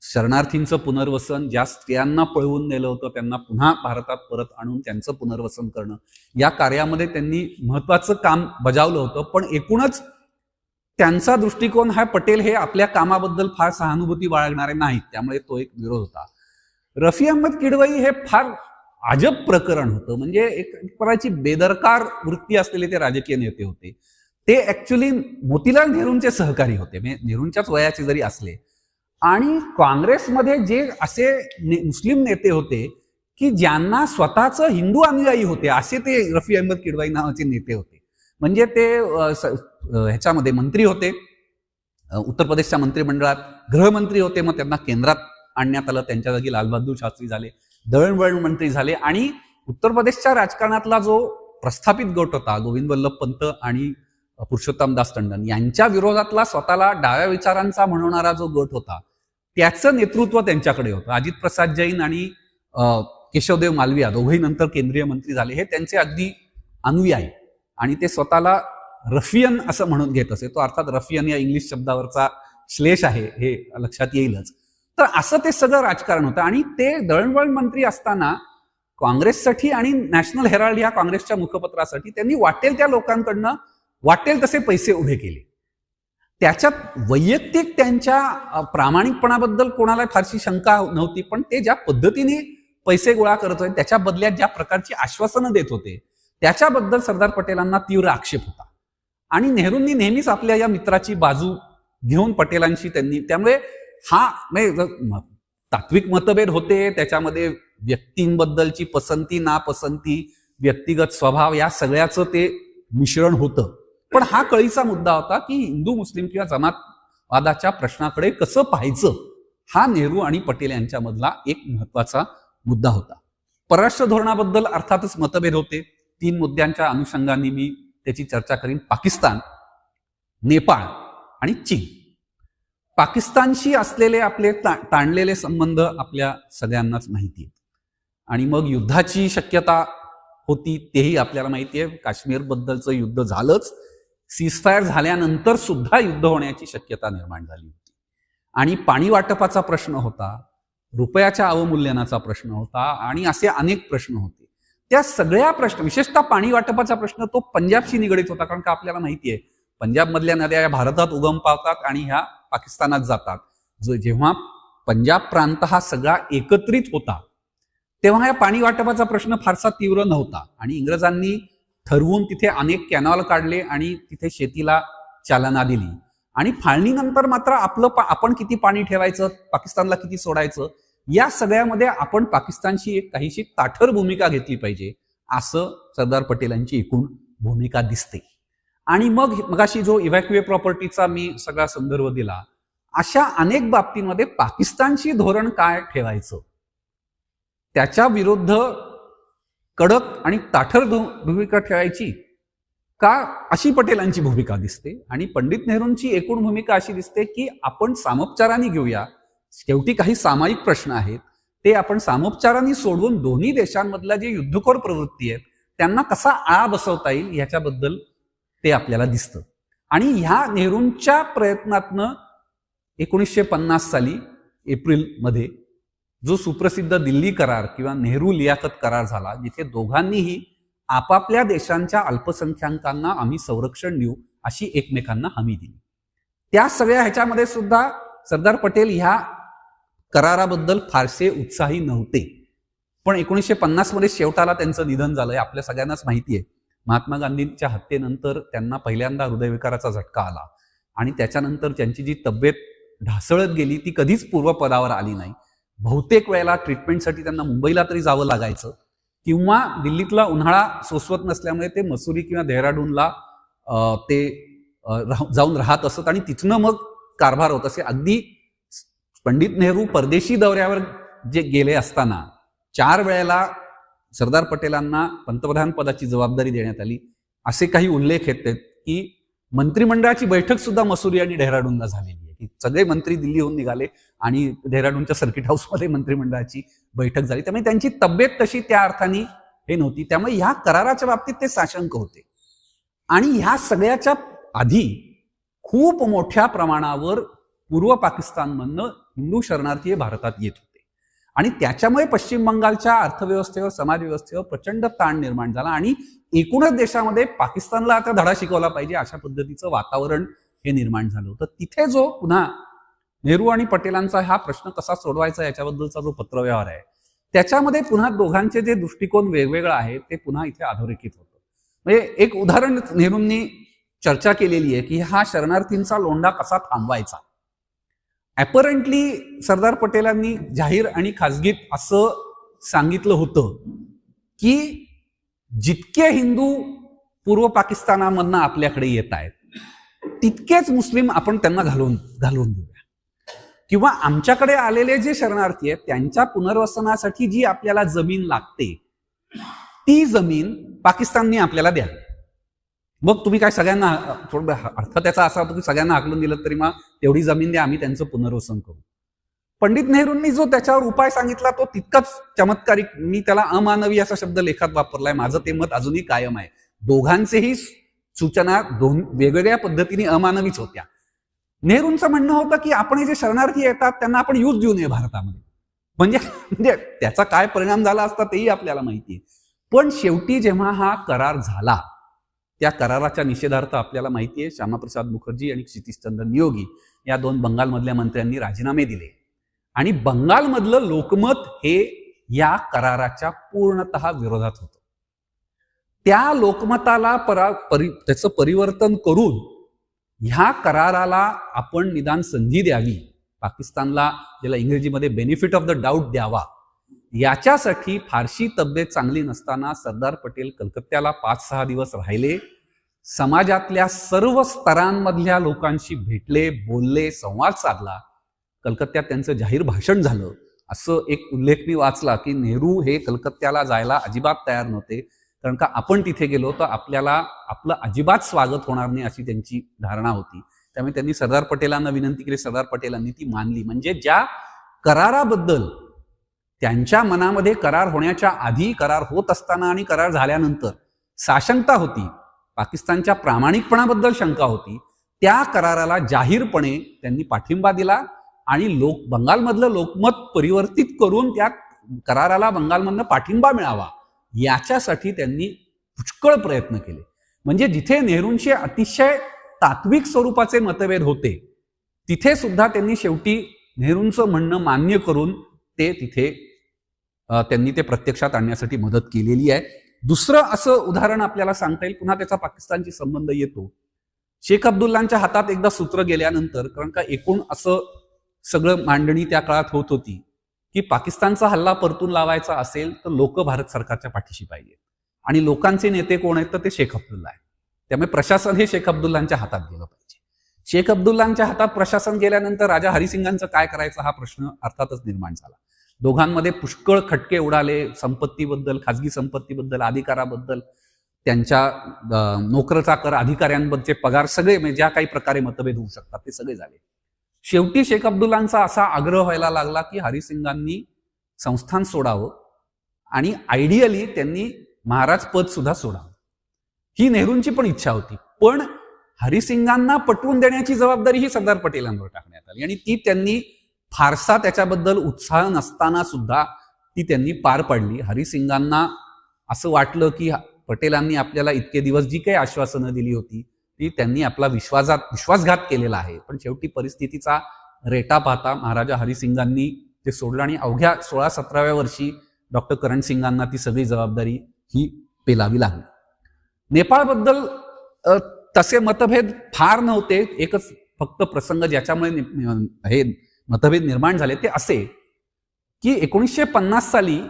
शरणार्थींचं पुनर्वसन, ज्या स्त्रियांना पळवून नेलं होतं त्यांना पुन्हा भारतात परत आणून त्यांचं पुनर्वसन करणं, या कार्यामध्ये त्यांनी महत्वाचं काम बजावलं होतं. पण एकूणच त्यांचा दृष्टिकोन हा, पटेल हे आपल्या कामाबद्दल फार सहानुभूती बाळगणारे नाहीत, त्यामुळे तो एक विरोध होता. रफी अहमद किडवाई हे फार अजब प्रकरण होतं. म्हणजे एक प्रकारची बेदरकार वृत्ती असलेले ते राजकीय नेते होते. ते ऍक्च्युली मोतीलाल नेहरूंचे सहकारी होते, म्हणजे नेहरूंच्याच वयाचे जरी असले. आणि काँग्रेसमध्ये जे असे मुस्लिम नेते होते की ज्यांना स्वतःचं हिंदू अनुयायी होते, असे ते रफी अहमद किडवाई नावाचे नेते होते. म्हणजे ते ह्याच्यामध्ये मंत्री होते, उत्तर प्रदेशच्या मंत्रिमंडळात गृहमंत्री होते, मग त्यांना केंद्रात आणण्यात आलं, त्यांच्या जागी लालबहादूर शास्त्री झाले, दळणवळण मंत्री झाले. आणि उत्तर प्रदेशच्या राजकारणातला जो प्रस्थापित गट होता, गोविंद वल्लभ पंत आणि पुरुषोत्तमदास टंडन यांच्या विरोधातला स्वतःला डाव्या विचारांचा म्हणणारा जो गट होता, त्याचं नेतृत्व त्यांच्याकडे होतं. अजित प्रसाद जैन आणि केशवदेव मालविया दोघेही नंतर केंद्रीय मंत्री झाले. हे त्यांचे अगदी अनुयायी आणि ते स्वतःला रफियन असं म्हणून घेत असे. तो अर्थात रफियन या इंग्लिश शब्दावरचा श्लेष आहे, हे लक्षात येईलच. तर असं ते सगळं राजकारण होतं. आणि ते दळणवळण मंत्री असताना काँग्रेससाठी आणि नॅशनल हेराल्ड या काँग्रेसच्या मुखपत्रासाठी त्यांनी वाटेल त्या लोकांकडनं वाटेल तसे पैसे उभे केले. त्याच्यात वैयक्तिक त्यांच्या प्रामाणिकपणाबद्दल कोणाला फारशी शंका नव्हती, पण ते ज्या पद्धतीने पैसे गोळा करत होते, त्याच्या बदल्यात ज्या प्रकारची आश्वासनं देत होते, त्याच्याबद्दल सरदार पटेलांना तीव्र आक्षेप होता. आणि नेहरूंनी नेहमीच आपल्या या मित्राची बाजू घेऊन पटेलांशी त्यांनी, त्यामुळे हा तात्विक मतभेद होते, त्याच्यामध्ये व्यक्तींबद्दलची पसंती नापसंती, व्यक्तिगत स्वभाव, या सगळ्याचं ते मिश्रण होतं. पण हा कळीचा मुद्दा होता की हिंदू मुस्लिम किंवा जमातवादाच्या प्रश्नाकडे कसं पाहायचं, हा नेहरू आणि पटेल यांच्यामधला एक महत्वाचा मुद्दा होता. परराष्ट्र धोरणाबद्दल अर्थातच मतभेद होते. 3 मुद्द्यांच्या अनुषंगाने मी त्याची चर्चा करीन. पाकिस्तान, नेपाळ आणि चीन. पाकिस्तानशी असलेले आपले ताणलेले संबंध आपल्या सगळ्यांनाच माहिती आहे. आणि मग युद्धाची शक्यता होती, तेही आपल्याला माहिती आहे. काश्मीरबद्दलचं युद्ध झालंच, सीजफायर झाल्यानंतर सुद्धा युद्ध होण्याची शक्यता निर्माण झाली होती. आणि पाणी वाटपाचा प्रश्न होता, रुपयाच्या अवमूल्यनाचा प्रश्न होता, आणि असे अनेक प्रश्न होते. त्या सगळ्या प्रश्न, विशेषतः पाणी वाटपाचा प्रश्न, तो पंजाबशी निगडीत होता. कारण का आपल्याला माहिती आहे, पंजाबमधल्या नद्या या भारतात उगम पावतात आणि ह्या पाकिस्तानात जातात. जेव्हा पंजाब प्रांत हा सगळा एकत्रित होता तेव्हा या पाणी वाटपाचा प्रश्न फारसा तीव्र नव्हता. आणि इंग्रजांनी ठरवून तिथे अनेक कॅनॉल काढले आणि तिथे शेतीला चालना दिली. आणि फाळणीनंतर मात्र आपण किती पाणी ठेवायचं, पाकिस्तानला किती सोडायचं, या सगळ्यामध्ये आपण पाकिस्तानशी एक काहीशी ताठर भूमिका घेतली पाहिजे, असं सरदार पटेलांची एकूण भूमिका दिसते. आणि मगाशी जो इव्हॅक्युए प्रॉपर्टीचा मी सगळा संदर्भ दिला, अशा अनेक बाबतीमध्ये पाकिस्तानशी धोरण काय ठेवायचं, त्याच्या विरुद्ध कडक आणि ताठर भूमिका ठेवायची का, अशी पटेलांची भूमिका दिसते. आणि पंडित नेहरूंची एकूण भूमिका अशी दिसते की आपण सामोपचाराने घेऊया, शेवटी काही सामायिक प्रश्न आहेत, ते आपण सामोपचाराने सोडवून दोन्ही देशांमधल्या जे युद्धखोर प्रवृत्ती आहेत त्यांना कसा आळा बसवता येईल ह्याच्याबद्दल ते आपल्याला दिसतं. आणि ह्या नेहरूंच्या प्रयत्नातनं 1950 साली एप्रिलमध्ये जो सुप्रसिद्ध दिल्ली करार किंवा नेहरू लियाकत करार झाला, जिथे दोघांनीही आपापल्या देशांच्या अल्पसंख्याकांना आम्ही संरक्षण देऊ अशी एकमेकांना हमी दिली. त्या सगळ्या ह्याच्यामध्ये सुद्धा सरदार पटेल ह्या कराराबद्दल फारसे उत्साही नव्हते. पण 1950 मध्ये शेवटाला त्यांचं निधन झालंय, आपल्या सगळ्यांनाच माहिती आहे. महात्मा गांधींच्या हत्येनंतर त्यांना पहिल्यांदा हृदयविकाराचा झटका आला आणि त्याच्यानंतर त्यांची जी तब्येत ढासळत गेली ती कधीच पूर्वपदावर आली नाही. बहुतेक वेळेला ट्रीटमेंटसाठी त्यांना मुंबईला तरी जावं लागायचं किंवा दिल्लीतला उन्हाळा सोसवत नसल्यामुळे ते मसुरी किंवा देहराडूनला ते जाऊन राहत असत आणि तिथनं मग कारभार होत असे. अगदी पंडित नेहरू परदेशी दौऱ्यावर जे गेले असताना 4 वेळेला सरदार पटेलांना पंतप्रधान पदाची जबाबदारी देण्यात आली, असे काही उल्लेख आहेत की मंत्रिमंडळाची बैठक सुद्धा मसुरी आणि डेहराडूनला झालेली आहे, की सगळे मंत्री दिल्लीहून निघाले आणि डेहराडूनच्या सर्किट हाऊसमध्ये मंत्रिमंडळाची बैठक झाली. त्यामुळे त्यांची तब्येत तशी त्या अर्थाने हे नव्हती. त्यामुळे ह्या कराराच्या बाबतीत ते साशंक होते. आणि ह्या सगळ्याच्या आधी खूप मोठ्या प्रमाणावर पूर्व पाकिस्तानमधनं हिंदू शरणार्थी भारतात येत होते आणि त्याच्यामुळे पश्चिम बंगालच्या अर्थव्यवस्थेवर, समाजव्यवस्थेवर प्रचंड ताण निर्माण झाला आणि एकूणच देशामध्ये पाकिस्तानला आता धडा शिकवला पाहिजे अशा पद्धतीचं वातावरण हे निर्माण झालं होतं. तिथे जो पुन्हा नेहरू आणि पटेलांचा हा प्रश्न कसा सोडवायचा याच्याबद्दलचा जो पत्रव्यवहार आहे, त्याच्यामध्ये पुन्हा दोघांचे जे दृष्टिकोन वेगवेगळं आहे ते पुन्हा इथे अधोरेखित होतं. म्हणजे एक उदाहरण नेहरूंनी चर्चा केलेली आहे की हा शरणार्थींचा लोंढा कसा थांबवायचा. ॲपरंटली सरदार पटेलांनी जाहीर आणि खासगीत असं सांगितलं होतं की जितके हिंदू पूर्व पाकिस्तानामधनं आपल्याकडे येत आहेत तितकेच मुस्लिम आपण त्यांना घालवून देऊया, किंवा आमच्याकडे आलेले जे शरणार्थी आहेत त्यांच्या पुनर्वसनासाठी जी आपल्याला जमीन लागते ती जमीन पाकिस्तानने आपल्याला द्यावी. मग तुम्ही काय सगळ्यांना, अर्थ त्याचा असा होतो की सगळ्यांना हाकलून दिलं तरी मग तेवढी जमीन द्या, आम्ही त्यांचं पुनर्वसन करू. पंडित नेहरूंनी जो त्याच्यावर उपाय सांगितला तो तितकाच चमत्कारिक, मी त्याला अमानवी असा शब्द लेखात वापरलाय. माझं ते मत अजूनही कायम आहे. दोघांचेही सूचना वेगवेगळ्या पद्धतीने अमानवीच होत्या. नेहरूंचं म्हणणं होतं की आपण हे जे शरणार्थी येतात त्यांना आपण यूज देऊ नये भारतामध्ये. म्हणजे त्याचा काय परिणाम झाला असता तेही आपल्याला माहिती आहे. पण शेवटी जेव्हा हा करार झाला त्या कराराच्या निषेधार्थ आपल्याला माहिती आहे श्यामाप्रसाद मुखर्जी आणि क्षितिशचंद्र नियोगी या 2 बंगालमधल्या मंत्र्यांनी राजीनामे दिले आणि बंगालमधलं लोकमत हे या कराराच्या पूर्णतः विरोधात होतं. त्या लोकमताला त्याचं परिवर्तन करून ह्या कराराला आपण निदान संधी द्यावी, पाकिस्तानला ज्याला इंग्रजीमध्ये बेनिफिट ऑफ द डाऊट द्यावा, याच्यासाठी फारशी तब्येत चांगली नसताना सरदार पटेल कलकत्त्याला 5-6 दिवस राहिले, समाजातल्या सर्व स्तरांमधल्या लोकांशी भेटले, बोलले, संवाद साधला. कलकत्त्यात त्यांचं जाहीर भाषण झालं. असं एक उल्लेख मी वाचला की नेहरू हे कलकत्त्याला जायला अजिबात तयार नव्हते, कारण का आपण तिथे गेलो तर आपल्याला आपलं अजिबात स्वागत होणार नाही अशी त्यांची धारणा होती. त्यामुळे त्यांनी सरदार पटेलांना विनंती केली, सरदार पटेलांनी ती मानली. म्हणजे ज्या कराराबद्दल त्यांच्या मनामध्ये करार होण्याच्या आधी, करार होत असताना आणि करार झाल्यानंतर साशंकता होती, पाकिस्तानच्या प्रामाणिकपणाबद्दल शंका होती, त्या कराराला जाहीरपणे त्यांनी पाठिंबा दिला आणि बंगालमधलं लोकमत परिवर्तित करून त्या कराराला बंगालमधनं पाठिंबा मिळावा याच्यासाठी त्यांनी पुष्कळ प्रयत्न केले. म्हणजे जिथे नेहरूंचे अतिशय तात्विक स्वरूपाचे मतभेद होते, तिथे सुद्धा त्यांनी शेवटी नेहरूंचं म्हणणं मान्य करून त्यांनी ते प्रत्यक्षात आणण्यासाठी मदत केलेली आहे. दुसरं असं उदाहरण आपल्याला सांगता येईल, पुन्हा त्याचा पाकिस्तानशी संबंध येतो. शेख अब्दुल्लांच्या हातात एकदा सूत्र गेल्यानंतर, कारण का एकूण असं सगळं मांडणी त्या काळात होत होती की पाकिस्तानचा हल्ला परतून लावायचा असेल तर लोक भारत सरकारच्या पाठीशी पाहिजे, आणि लोकांचे नेते कोण आहेत तर ते शेख अब्दुल्ला आहे. त्यामुळे प्रशासन हे शेख अब्दुल्लांच्या हातात गेलं पाहिजे. शेख अब्दुल्लांच्या हातात प्रशासन गेल्यानंतर राजा हरिसिंगांचं काय करायचं हा प्रश्न अर्थातच निर्माण झाला. दोघांमध्ये पुष्कळ खटके उडाले, संपत्तीबद्दल, खाजगी संपत्तीबद्दल, अधिकाराबद्दल, त्यांच्या नोकरचा कर, अधिकाऱ्यांबद्दलचे पगार, सगळे म्हणजे ज्या काही प्रकारे मतभेद होऊ शकतात ते सगळे झाले. शेवटी शेख अब्दुल्लांचा असा आग्रह व्हायला लागला की हरिसिंगांनी संस्थान सोडावं आणि आयडियली त्यांनी महाराज पद सुद्धा सोडावं. ही नेहरूंची पण इच्छा होती, पण हरिसिंगांना पटवून देण्याची जबाबदारी ही सरदार पटेलांवर टाकण्यात आली आणि ती त्यांनी फारसा त्याच्याबद्दल उत्साह नसताना सुद्धा ती त्यांनी पार पाडली. हरिसिंगांना असं वाटलं की पटेलांनी आपल्याला इतके दिवस जी काही आश्वासनं दिली होती ती त्यांनी आपला विश्वासघात केलेला आहे. पण शेवटी परिस्थितीचा रेटा पाहता महाराजा हरिसिंगांनी ते सोडलं आणि अवघ्या 16-17व्या वर्षी डॉक्टर करणसिंगांना ती सगळी जबाबदारी ही पेलावी लागली. नेपाळबद्दल तसे मतभेद फार नव्हते. एकच फक्त प्रसंग ज्याच्यामुळे हे मतभेद निर्माण झाले ते असे की 1950 साली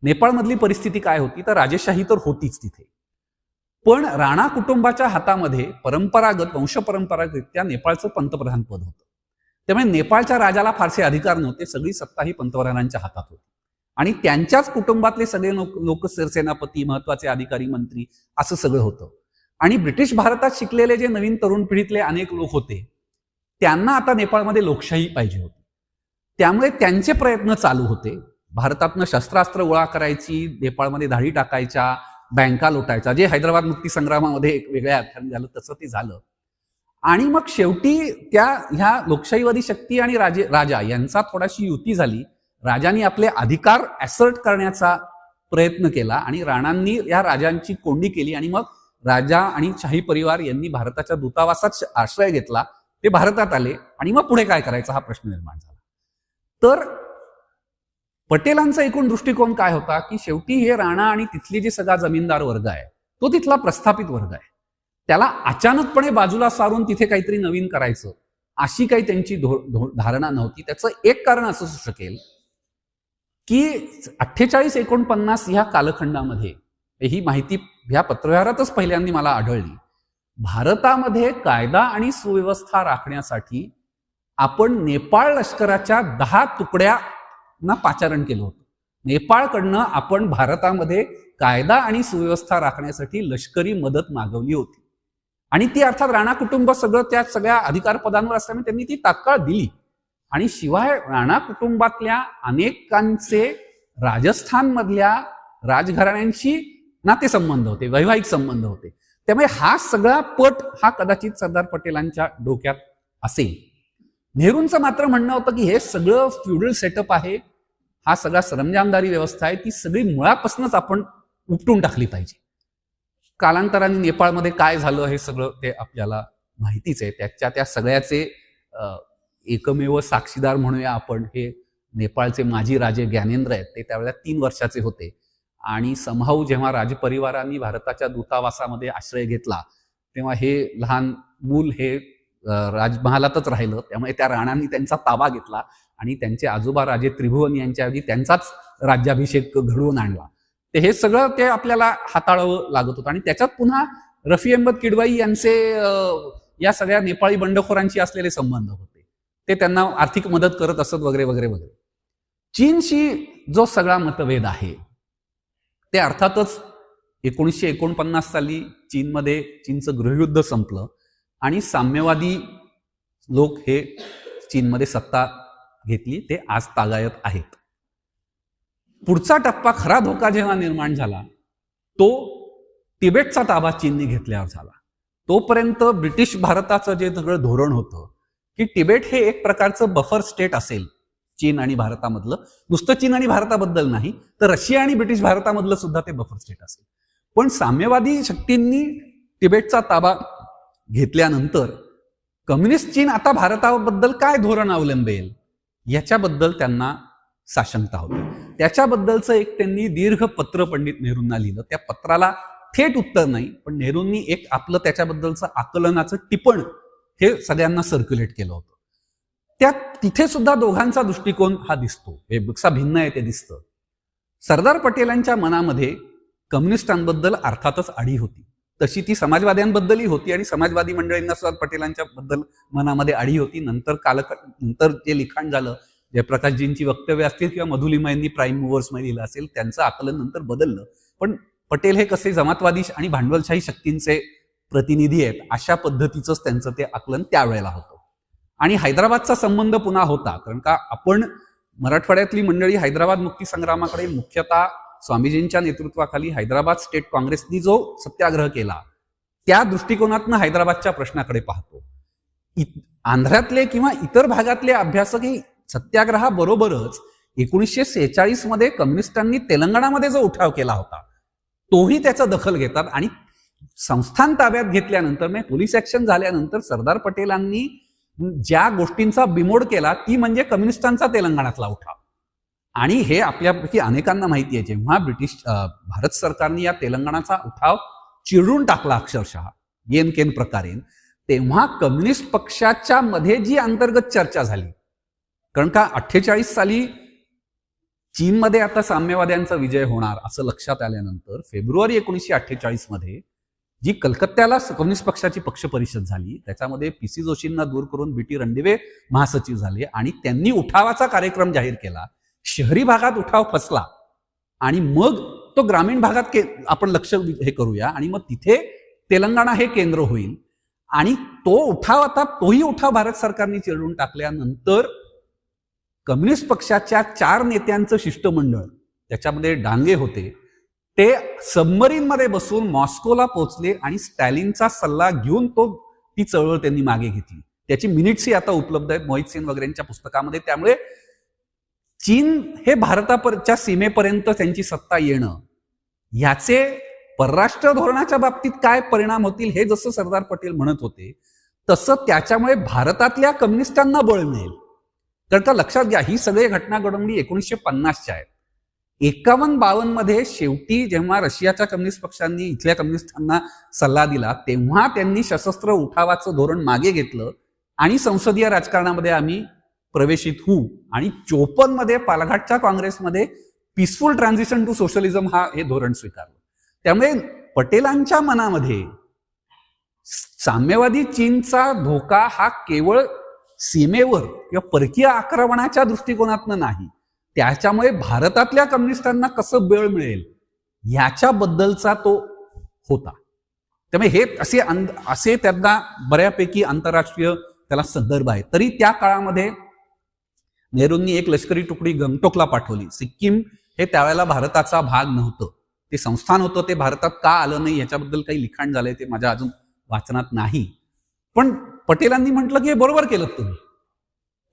नेपाळमधली परिस्थिती काय होती तर राजेशाही तर होतीच तिथे, पण राणा कुटुंबाच्या हातामध्ये वंशपरंपरागतरित्या नेपाळचं पंतप्रधान पद होतं. त्यामुळे नेपाळच्या राजाला फारसे अधिकार नव्हते, सगळी सत्ता ही पंतप्रधानांच्या हातात होती आणि त्यांच्याच कुटुंबातले सगळे लोक सरसेनापती, महत्वाचे अधिकारी, मंत्री असं सगळं होतं. आणि ब्रिटिश भारतात शिकलेले जे नवीन तरुण पिढीतले अनेक लोक होते त्यांना आता नेपाळमध्ये लोकशाही पाहिजे होती. त्यामुळे त्यांचे प्रयत्न चालू होते. भारतातनं शस्त्रास्त्र गोळा करायची, नेपाळमध्ये धाडी टाकायच्या, बँका लुटायचा, जे हैदराबाद मुक्ती संग्रामामध्ये एक वेगळ्या अर्थाने झालं तसं ते झालं. आणि मग शेवटी ह्या लोकशाहीवादी शक्ती आणि राजा यांचा थोडाशी युती झाली. राजांनी आपले अधिकार ऍसर्ट करण्याचा प्रयत्न केला आणि राणांनी या राजांची कोंडी केली आणि मग राजा आणि शाही परिवार यांनी भारताच्या दूतावासात आश्रय घेतला. ते भारतात आले आणि मग पुढे काय करायचा हा प्रश्न निर्माण झाला. तर पटेलांचा एकूण दृष्टिकोन काय होता की शेवटी हे राणा आणि तिथली जे सगळा जमीनदार वर्ग आहे तो तिथला प्रस्थापित वर्ग आहे, त्याला अचानकपणे बाजूला सारून तिथे काहीतरी नवीन करायचं अशी काही त्यांची धारणा नव्हती. त्याचं एक कारण असं असू शकेल की 48-49 ह्या कालखंडामध्ये, ही माहिती ह्या पत्रव्यवहारातच पहिल्यांदा मला आढळली, भारतामध्ये कायदा आणि सुव्यवस्था राखण्यासाठी आपण नेपाळ लष्कराच्या 10 तुकड्यांना पाचारण केलं होतं. नेपाळकडनं आपण भारतामध्ये कायदा आणि सुव्यवस्था राखण्यासाठी लष्करी मदत मागवली होती आणि ती अर्थात राणा कुटुंब सगळं त्या सगळ्या अधिकार पदांवर असल्यामुळे त्यांनी ती तात्काळ दिली. आणि शिवाय राणा कुटुंबातल्या अनेकांचे राजस्थानमधल्या राजघराण्यांशी नातेसंबंध होते, वैवाहिक संबंध होते. त्यामुळे हा सगळा पट हा कदाचित सरदार पटेलांच्या डोक्यात असेल. नेहरूंचं मात्र म्हणणं होतं की हे सगळं फ्युडल सेटअप आहे, हा सगळा सरंजामदारी व्यवस्था आहे, ती सगळी मुळापासूनच आपण उपटून टाकली पाहिजे. कालांतराने नेपाळमध्ये काय झालं हे सगळं ते आपल्याला माहितीच आहे. त्या सगळ्याचे एकमेव साक्षीदार म्हणूया आपण हे नेपाळचे माजी राजे ज्ञानेंद्र आहेत. ते त्यावेळेला 3 वर्षाचे होते आणि समहाऊ जेव्हा राजपरिवारांनी भारताच्या दूतावासामध्ये आश्रय घेतला तेव्हा हे लहान मूल हे राजमहालातच राहिलं. त्यामुळे त्या राणांनी त्यांचा ताबा घेतला आणि त्यांचे आजोबा राजे त्रिभुवन यांच्याऐवजी त्यांचाच राज्याभिषेक घडवून आणला. ते हे सगळं ते आपल्याला हाताळावं लागत होतं. आणि त्याच्यात पुन्हा रफी अहमद किडवाई यांचे या सगळ्या नेपाळी बंडखोरांशी असलेले संबंध होते. ते त्यांना आर्थिक मदत करत असत वगैरे वगैरे वगैरे. चीनशी जो सगळा मतभेद आहे ते अर्थातच 1949 साली चीनचं गृहयुद्ध संपलं आणि साम्यवादी लोक हे चीनमध्ये सत्ता घेतली. ते आज तागायत आहेत. पुढचा टप्पा, खरा धोका जेव्हा निर्माण झाला तो तिबेटचा ताबा चीनने घेतल्यावर झाला. तोपर्यंत ब्रिटिश भारताचं जे सगळं धोरण होतं की तिबेट हे एक प्रकारचं बफर स्टेट असेल चीन आणि भारतामधलं, नुसतं चीन आणि भारताबद्दल नाही तर रशिया आणि ब्रिटिश भारतामधलं सुद्धा ते बफर स्टेट असेल. पण साम्यवादी शक्तींनी तिबेटचा ताबा घेतल्यानंतर कम्युनिस्ट चीन आता भारताबद्दल काय धोरण अवलंबेल याच्याबद्दल त्यांना साशंकता होती. त्याच्याबद्दलचं एक त्यांनी दीर्घ पत्र पंडित नेहरूंना लिहिलं. त्या पत्राला थेट उत्तर नाही, पण नेहरूंनी एक आपलं त्याच्याबद्दलचं आकलनाचं टिपण हे सगळ्यांना सर्क्युलेट केलं होतं. तिथे सुद्धा दोघांचा दृष्टिकोन हा दिसतो, हे कसा भिन्न आहे ते दिसतं. सरदार पटेलांच्या मनामध्ये कम्युनिस्टांबद्दल अर्थातच आढी होती, तशी ती समाजवाद्यांबद्दलही होती आणि समाजवादी मंडळींना सुद्धा पटेलांच्या बद्दल मनामध्ये आढी होती. नंतर जे लिखाण झालं, जयप्रकाशजींची वक्तव्य असतील किंवा मधुलिमा यांनी प्राईम मुव्हर्स मध्ये लिहिलं असेल, त्यांचं आकलन नंतर बदललं. पण पटेल हे कसे जमातवादी आणि भांडवलशाही शक्तींचे प्रतिनिधी आहेत अशा पद्धतीचंच त्यांचं ते आकलन त्यावेळेला होतं. आणि हैदराबादचा संबंध पुन्हा होता, कारण का आपण मराठवाड्यातली मंडळी हैदराबाद मुक्ती संग्रामाकडे मुख्यतः स्वामीजींच्या नेतृत्वाखाली हैदराबाद स्टेट काँग्रेसनी जो सत्याग्रह केला त्या दृष्टिकोनातनं हैदराबादच्या प्रश्नाकडे पाहतो. आंध्रातले किंवा इतर भागातले अभ्यासकही सत्याग्रहाबरोबरच 1946 मध्ये कम्युनिस्टांनी तेलंगणामध्ये जो उठाव केला होता तोही त्याचा दखल घेतात. आणि संस्थान ताब्यात घेतल्यानंतर म्हणजे पोलीस ऍक्शन झाल्यानंतर सरदार पटेलांनी ज्या गोष्टींचा बिमोड केला ती म्हणजे कम्युनिस्टांचा तेलंगणातला उठाव. आणि हे आपल्यापैकी अनेकांना माहिती आहे, जेव्हा भारत सरकारने या तेलंगणाचा उठाव चिरडून टाकला अक्षरशः येन केन प्रकारे, तेव्हा कम्युनिस्ट पक्षाच्या मध्ये जी अंतर्गत चर्चा झाली, कारण का 48 साली चीनमध्ये आता साम्यवाद्यांचा विजय होणार असं लक्षात आल्यानंतर फेब्रुवारी 1948 मध्ये जी कलकत्त्याला कम्युनिस्ट पक्षाची पक्ष परिषद झाली, त्याच्यामध्ये पीसी जोशींना दूर करून बीटी रणदिवे महासचिव झाले आणि त्यांनी उठावाचा कार्यक्रम जाहीर केला. शहरी भागात उठाव फसला आणि मग तो ग्रामीण भागात आपण लक्ष हे करूया आणि मग तिथे तेलंगणा हे केंद्र होईल. आणि तो उठाव आता तोही उठाव भारत सरकारने चिरडून टाकल्यानंतर कम्युनिस्ट पक्षाच्या 4 नेत्यांचं शिष्टमंडळ, त्याच्यामध्ये डांगे होते, ते सबमरीन मध्ये बसून मॉस्कोला पोहोचले आणि स्टॅलिनचा सल्ला घेऊन ती चळवळ त्यांनी मागे घेतली. त्याची मिनिट्सही आता उपलब्ध आहेत मोहित सेन वगैरेंच्या पुस्तकामध्ये. त्यामुळे चीन हे भारताच्या सीमेपर्यंत त्यांची सत्ता येणं याचे परराष्ट्र धोरणाच्या बाबतीत काय परिणाम होतील हे जसं सरदार पटेल म्हणत होते तसं त्याच्यामुळे भारतातल्या कम्युनिस्टांना बळ मिळेल. कारण का लक्षात घ्या, ही सगळी घटना घडवली 1950च्या आहेत. 51-52 मध्ये शेवटी जेव्हा रशियाच्या कम्युनिस्ट पक्षांनी इथल्या कम्युनिस्टांना सल्ला दिला तेव्हा त्यांनी सशस्त्र उठावाचं धोरण मागे घेतलं आणि संसदीय राजकारणामध्ये आम्ही प्रवेशित होऊ. आणि 54 मध्ये पालघाटच्या काँग्रेसमध्ये पीसफुल ट्रान्झिशन टू सोशलिझम हे धोरण स्वीकारलं. त्यामुळे पटेलांच्या मनामध्ये साम्यवादी चीनचा धोका हा केवळ सीमेवर किंवा परकीय आक्रमणाच्या दृष्टिकोनातनं नाही, त्याच्यामुळे भारतातल्या कम्युनिस्टांना कसं बळ मिळेल याच्याबद्दलचा तो होता. त्यामुळे हे असे त्यांना बऱ्यापैकी आंतरराष्ट्रीय त्याला संदर्भ आहे. तरी त्या काळामध्ये नेहरूंनी एक लष्करी तुकडी गंगटोकला पाठवली. सिक्कीम हे त्यावेळेला भारताचा भाग नव्हतं, ते संस्थान होतं. ते भारतात का आलं नाही याच्याबद्दल काही लिखाण झालंय, ते माझ्या अजून वाचनात नाही. पण पटेलांनी म्हटलं की हे बरोबर केलं तुम्ही,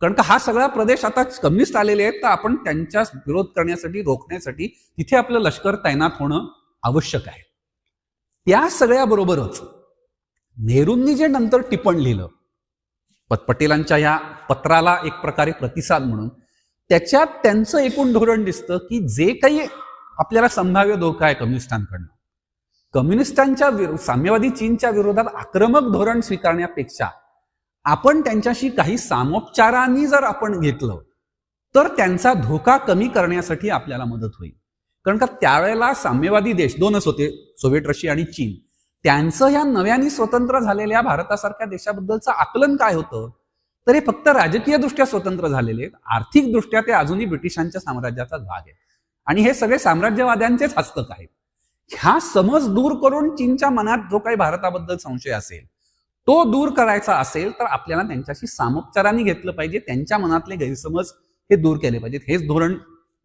कारण का हा सगळा प्रदेश आता कम्युनिस्ट आलेले आहेत तर आपण त्यांच्या विरोध करण्यासाठी रोखण्यासाठी तिथे आपलं लष्कर तैनात होणं आवश्यक आहे. त्या सगळ्याबरोबरच नेहरूंनी जे नंतर टिपण लिहिलं पटेलांच्या या पत्राला एक प्रकारे प्रतिसाद म्हणून, त्याच्यात त्यांचं एकूण धोरण दिसतं की जे काही आपल्याला संभाव्य धोका आहे कम्युनिस्टांकडनं साम्यवादी चीनच्या विरोधात आक्रमक धोरण स्वीकारण्यापेक्षा आपण त्यांच्याशी काही सामोपचारांनी जर आपण घेतलं तर त्यांचा धोका कमी करण्यासाठी आपल्याला मदत होईल. कारण का त्यावेळेला साम्यवादी देश दोनच होते, सोव्हिएट रशिया आणि चीन. त्यांचं ह्या नव्याने स्वतंत्र झालेल्या भारतासारख्या देशाबद्दलचं आकलन काय होतं, तर हे फक्त राजकीय दृष्ट्या स्वतंत्र झालेले आहेत, आर्थिक दृष्ट्या ते अजूनही ब्रिटिशांच्या साम्राज्याचा भाग आहे आणि हे सगळे साम्राज्यवाद्यांचेच हस्तक आहेत. ह्या समज दूर करून चीनच्या मनात जो काही भारताबद्दल संशय असेल तो दूर करायचा असेल तर आपल्याला त्यांच्याशी सामोपचाराने घेतलं पाहिजे, त्यांच्या मनातले गैरसमज हे दूर केले पाहिजेत. हेच धोरण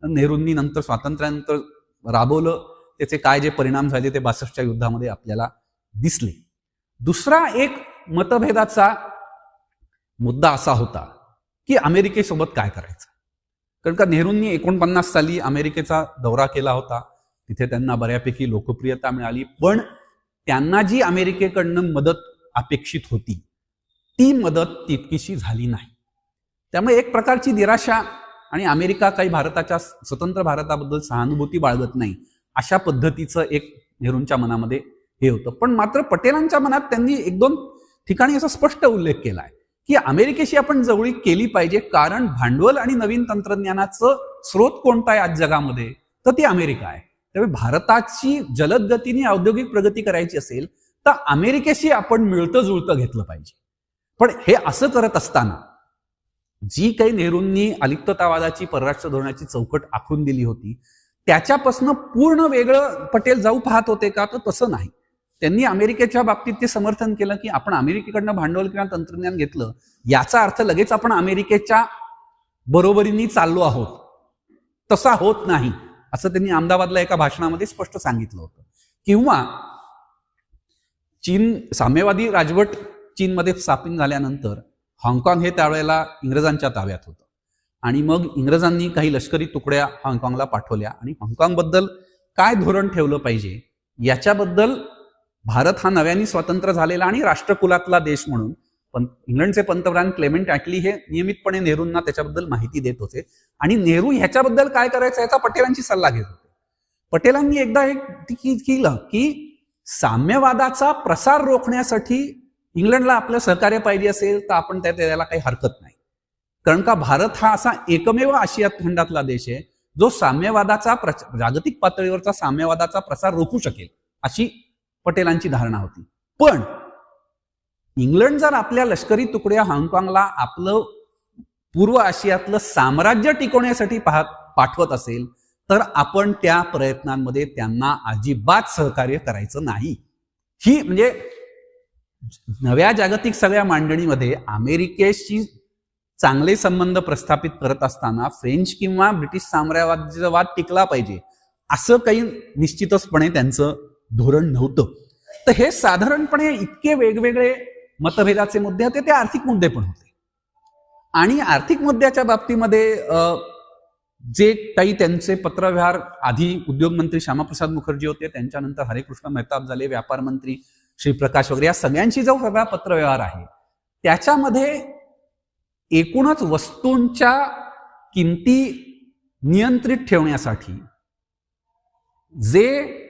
नेहरूंनी नंतर स्वातंत्र्यानंतर राबवलं. त्याचे काय जे परिणाम झाले ते 62च्या युद्धामध्ये आपल्याला दिसले. दुसरा एक मतभेदाचा मुद्दा असा होता की अमेरिकेसोबत काय करायचं. कारण का नेहरूंनी 49 साली अमेरिकेचा दौरा केला होता, तिथे त्यांना बऱ्यापैकी लोकप्रियता मिळाली, पण त्यांना जी अमेरिकेकडनं मदत अपेक्षित होती ती मदत तितकीशी झाली नाही. त्यामुळे एक प्रकारची निराशा आणि अमेरिका काही भारताच्या स्वतंत्र भारताबद्दल सहानुभूती बाळगत नाही अशा पद्धतीचं एक नेहरूंच्या मनामध्ये हे होतं. पण मात्र पटेलांच्या मनात त्यांनी 1-2 ठिकाणी असा स्पष्ट उल्लेख केलाय की अमेरिकेशी आपण जवळीक केली पाहिजे, कारण भांडवल आणि नवीन तंत्रज्ञानाचं स्रोत कोणता आहे आज जगामध्ये, तर ती अमेरिका आहे. त्यामुळे भारताची जलद गतीने औद्योगिक प्रगती करायची असेल तर अमेरिकेशी आपण मिळतं जुळतं घेतलं पाहिजे. पण हे असं करत असताना जी काही नेहरूंनी अलिप्ततावादाची परराष्ट्र धोरणाची चौकट आखून दिली होती त्याच्यापासून पूर्ण वेगळं पटेल जाऊ पाहत होते का, तर तसं नाही. त्यांनी अमेरिकेच्या बाबतीत ते समर्थन केलं की आपण अमेरिकेकडनं भांडवल किंवा तंत्रज्ञान घेतलं याचा अर्थ लगेच आपण अमेरिकेच्या बरोबरीने चाललो आहोत, तसा होत नाही असं त्यांनी अहमदाबादला एका भाषणामध्ये स्पष्ट सांगितलं होतं. किंवा साम्यवादी राजवट चीनमध्ये स्थापन झाल्यानंतर हाँगकाँग हे त्यावेळेला इंग्रजांच्या ताब्यात होतं आणि मग इंग्रजांनी काही लष्करी तुकड्या हाँगकाँगला पाठवल्या आणि हाँगकाँगबद्दल काय धोरण ठेवलं पाहिजे याच्याबद्दल भारत हा नव्याने स्वतंत्र झालेला आणि राष्ट्रकुलातला देश म्हणून पण इंग्लंडचे पंतप्रधान क्लेमेंट ॲटली हे नियमितपणे नेहरूंना त्याच्याबद्दल माहिती देत होते आणि नेहरू ह्याच्याबद्दल काय करायचं याचा पटेलांची सल्ला घेत होते. पटेलांनी एकदा एक केलं की साम्यवादाचा प्रसार रोखण्यासाठी इंग्लंडला आपलं सहकार्य पाहिजे असेल तर आपण त्याला काही हरकत नाही, कारण का भारत हा असा एकमेव आशिया खंडातला देश आहे जो साम्यवादाचा जागतिक पातळीवरचा साम्यवादाचा प्रसार रोखू शकेल अशी पटेलांची धारणा होती. पण इंग्लंड जर आपल्या लष्करी तुकड्या हाँगकाँगला आपलं पूर्व आशियातलं साम्राज्य टिकवण्यासाठी पाठवत असेल तर आपण त्या प्रयत्नांमध्ये त्यांना अजिबात सहकार्य करायचं नाही. ही म्हणजे नव्या जागतिक सगळ्या मांडणीमध्ये अमेरिकेशी चांगले संबंध प्रस्थापित करत असताना फ्रेंच किंवा ब्रिटिश साम्राज्यवाद टिकला पाहिजे असं काही निश्चितचपणे त्यांचं धोरण नव्हतं. तर हे साधारणपणे इतके वेगवेगळे मतभेदाचे मुद्दे होते, ते आर्थिक मुद्दे पण होते. आणि आर्थिक मुद्द्याच्या बाबतीमध्ये जे काही त्यांचे पत्रव्यवहार, आधी उद्योग मंत्री श्यामाप्रसाद मुखर्जी होते, त्यांच्यानंतर हरेकृष्ण मेहताब झाले, व्यापार मंत्री श्रीप्रकाश वगैरे, या सगळ्यांची जो सगळा पत्रव्यवहार आहे त्याच्यामध्ये एकूणच वस्तूंच्या किमती नियंत्रित ठेवण्यासाठी जे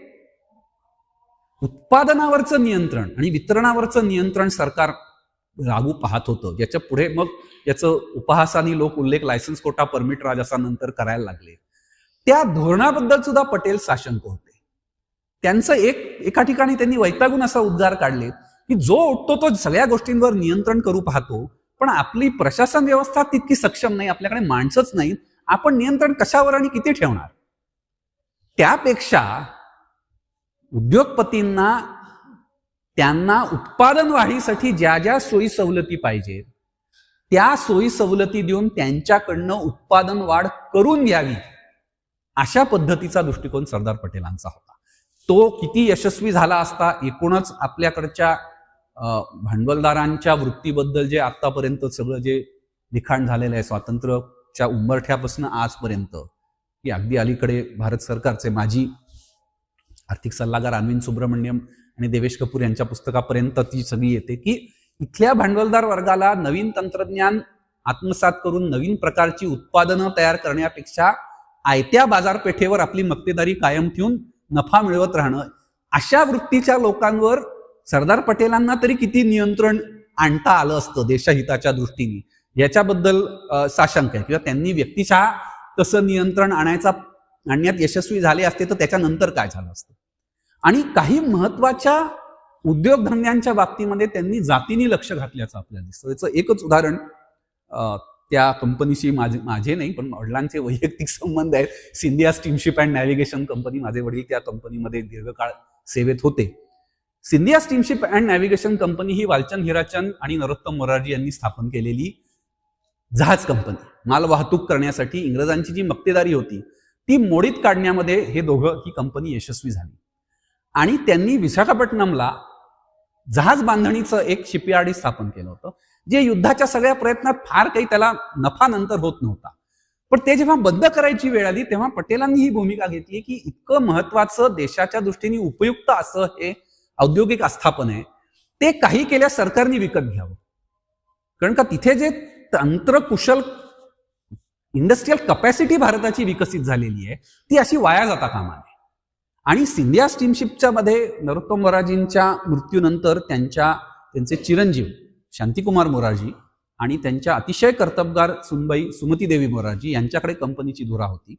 उत्पादनावरचं नियंत्रण आणि वितरणावरचं नियंत्रण सरकार लागू पाहत होतं, याच्या पुढे मग याचं उपहासाने लोक उल्लेख लायसन्स कोटा परमिट राज असा नंतर करायला लागले, त्या धोरणाबद्दल सुद्धा पटेल साशंक होते. त्यांचं एका ठिकाणी त्यांनी वैतागून असा उद्गार काढले की जो उठतो तो सगळ्या गोष्टींवर नियंत्रण करू पाहतो, पण आपली प्रशासन व्यवस्था तितकी सक्षम नाही, आपल्याकडे माणसंच नाही, आपण नियंत्रण कशावर आणि किती ठेवणार. त्यापेक्षा उद्योगपतींना त्यांना उत्पादन वाढीसाठी ज्या ज्या सोयी सवलती पाहिजेत त्या सोयी सवलती देऊन त्यांच्याकडनं उत्पादन वाढ करून घ्यावी अशा पद्धतीचा दृष्टिकोन सरदार पटेलांचा होता. तो किती यशस्वी झाला असता, एकूणच आपल्याकडच्या भांडवलदारांच्या वृत्तीबद्दल जे आतापर्यंत सगळं जे लिखाण झालेलं आहे स्वातंत्र्याच्या उंबरठ्यापासून आजपर्यंत, की अगदी अलीकडे भारत सरकारचे माजी आर्थिक सल्लागार अरविंद सुब्रमण्यम आणि देवेश कपूर यांच्या पुस्तकापर्यंत ती सगळी येते की इथल्या भांडवलदार वर्गाला नवीन तंत्रज्ञान आत्मसात करून नवीन प्रकारची उत्पादनं तयार करण्यापेक्षा आयत्या बाजारपेठेवर आपली मक्तेदारी कायम ठेवून नफा मिळवत राहणं अशा वृत्तीच्या लोकांवर सरदार पटेलांना तरी किती नियंत्रण आणता आलं असतं देशहिताच्या दृष्टीने, याच्याबद्दल साशंक आहे. किंवा त्यांनी व्यक्तिशः कसं नियंत्रण आणण्यात यशस्वी झाले असते तर त्याच्यानंतर काय झालं असतं. आणि काही महत्वाच्या उद्योगधंद्यांच्या बाबतीमध्ये त्यांनी जातीने लक्ष घातल्याचं आपल्याला दिसतं. याचं एकच उदाहरण, त्या कंपनीशी माझे नाही पण वडिलांचे वैयक्तिक संबंध आहेत. Scindia steamship and navigation company, माझे वडील त्या कंपनीमध्ये दीर्घकाळ सेवेत होते. Scindia steamship and navigation company ही वालचंद हिराचंद आणि नरोत्तम मोरारजी यांनी स्थापन केलेली जहाज कंपनी. माल वाहतूक करण्यासाठी इंग्रजांची जी मक्तेदारी होती ती मोडीत काढण्यामध्ये हे दोघं ही कंपनी यशस्वी झाली. आणि त्यांनी विशाखापट्टणमला जहाज बांधणीचं एक शिपयार्ड स्थापन केलं होतं, जे युद्धाच्या सगळ्या प्रयत्नात फार काही त्याला नफा नंतर होत नव्हता. पण ते जेव्हा बंद करायची वेळ आली तेव्हा पटेलांनी ही भूमिका घेतली की इतकं महत्वाचं देशाच्या दृष्टीने उपयुक्त असं हे औद्योगिक आस्थापन आहे, ते काही केल्या सरकारने विकत घ्यावं. कारण का तिथे जे तंत्रकुशल इंडस्ट्रियल कपॅसिटी भारताची विकसित झालेली आहे ती अशी वाया जाता कामा नये. आणि सिंधिया स्टीमशिपच्या मध्ये नरोत्तम मोरारजींच्या मृत्यूनंतर त्यांचे चिरंजीव शांतिकुमार मोरारजी आणि त्यांच्या अतिशय कर्तबगार सुनबाई सुमतीदेवी मोरारजी यांच्याकडे कंपनीची धुरा होती.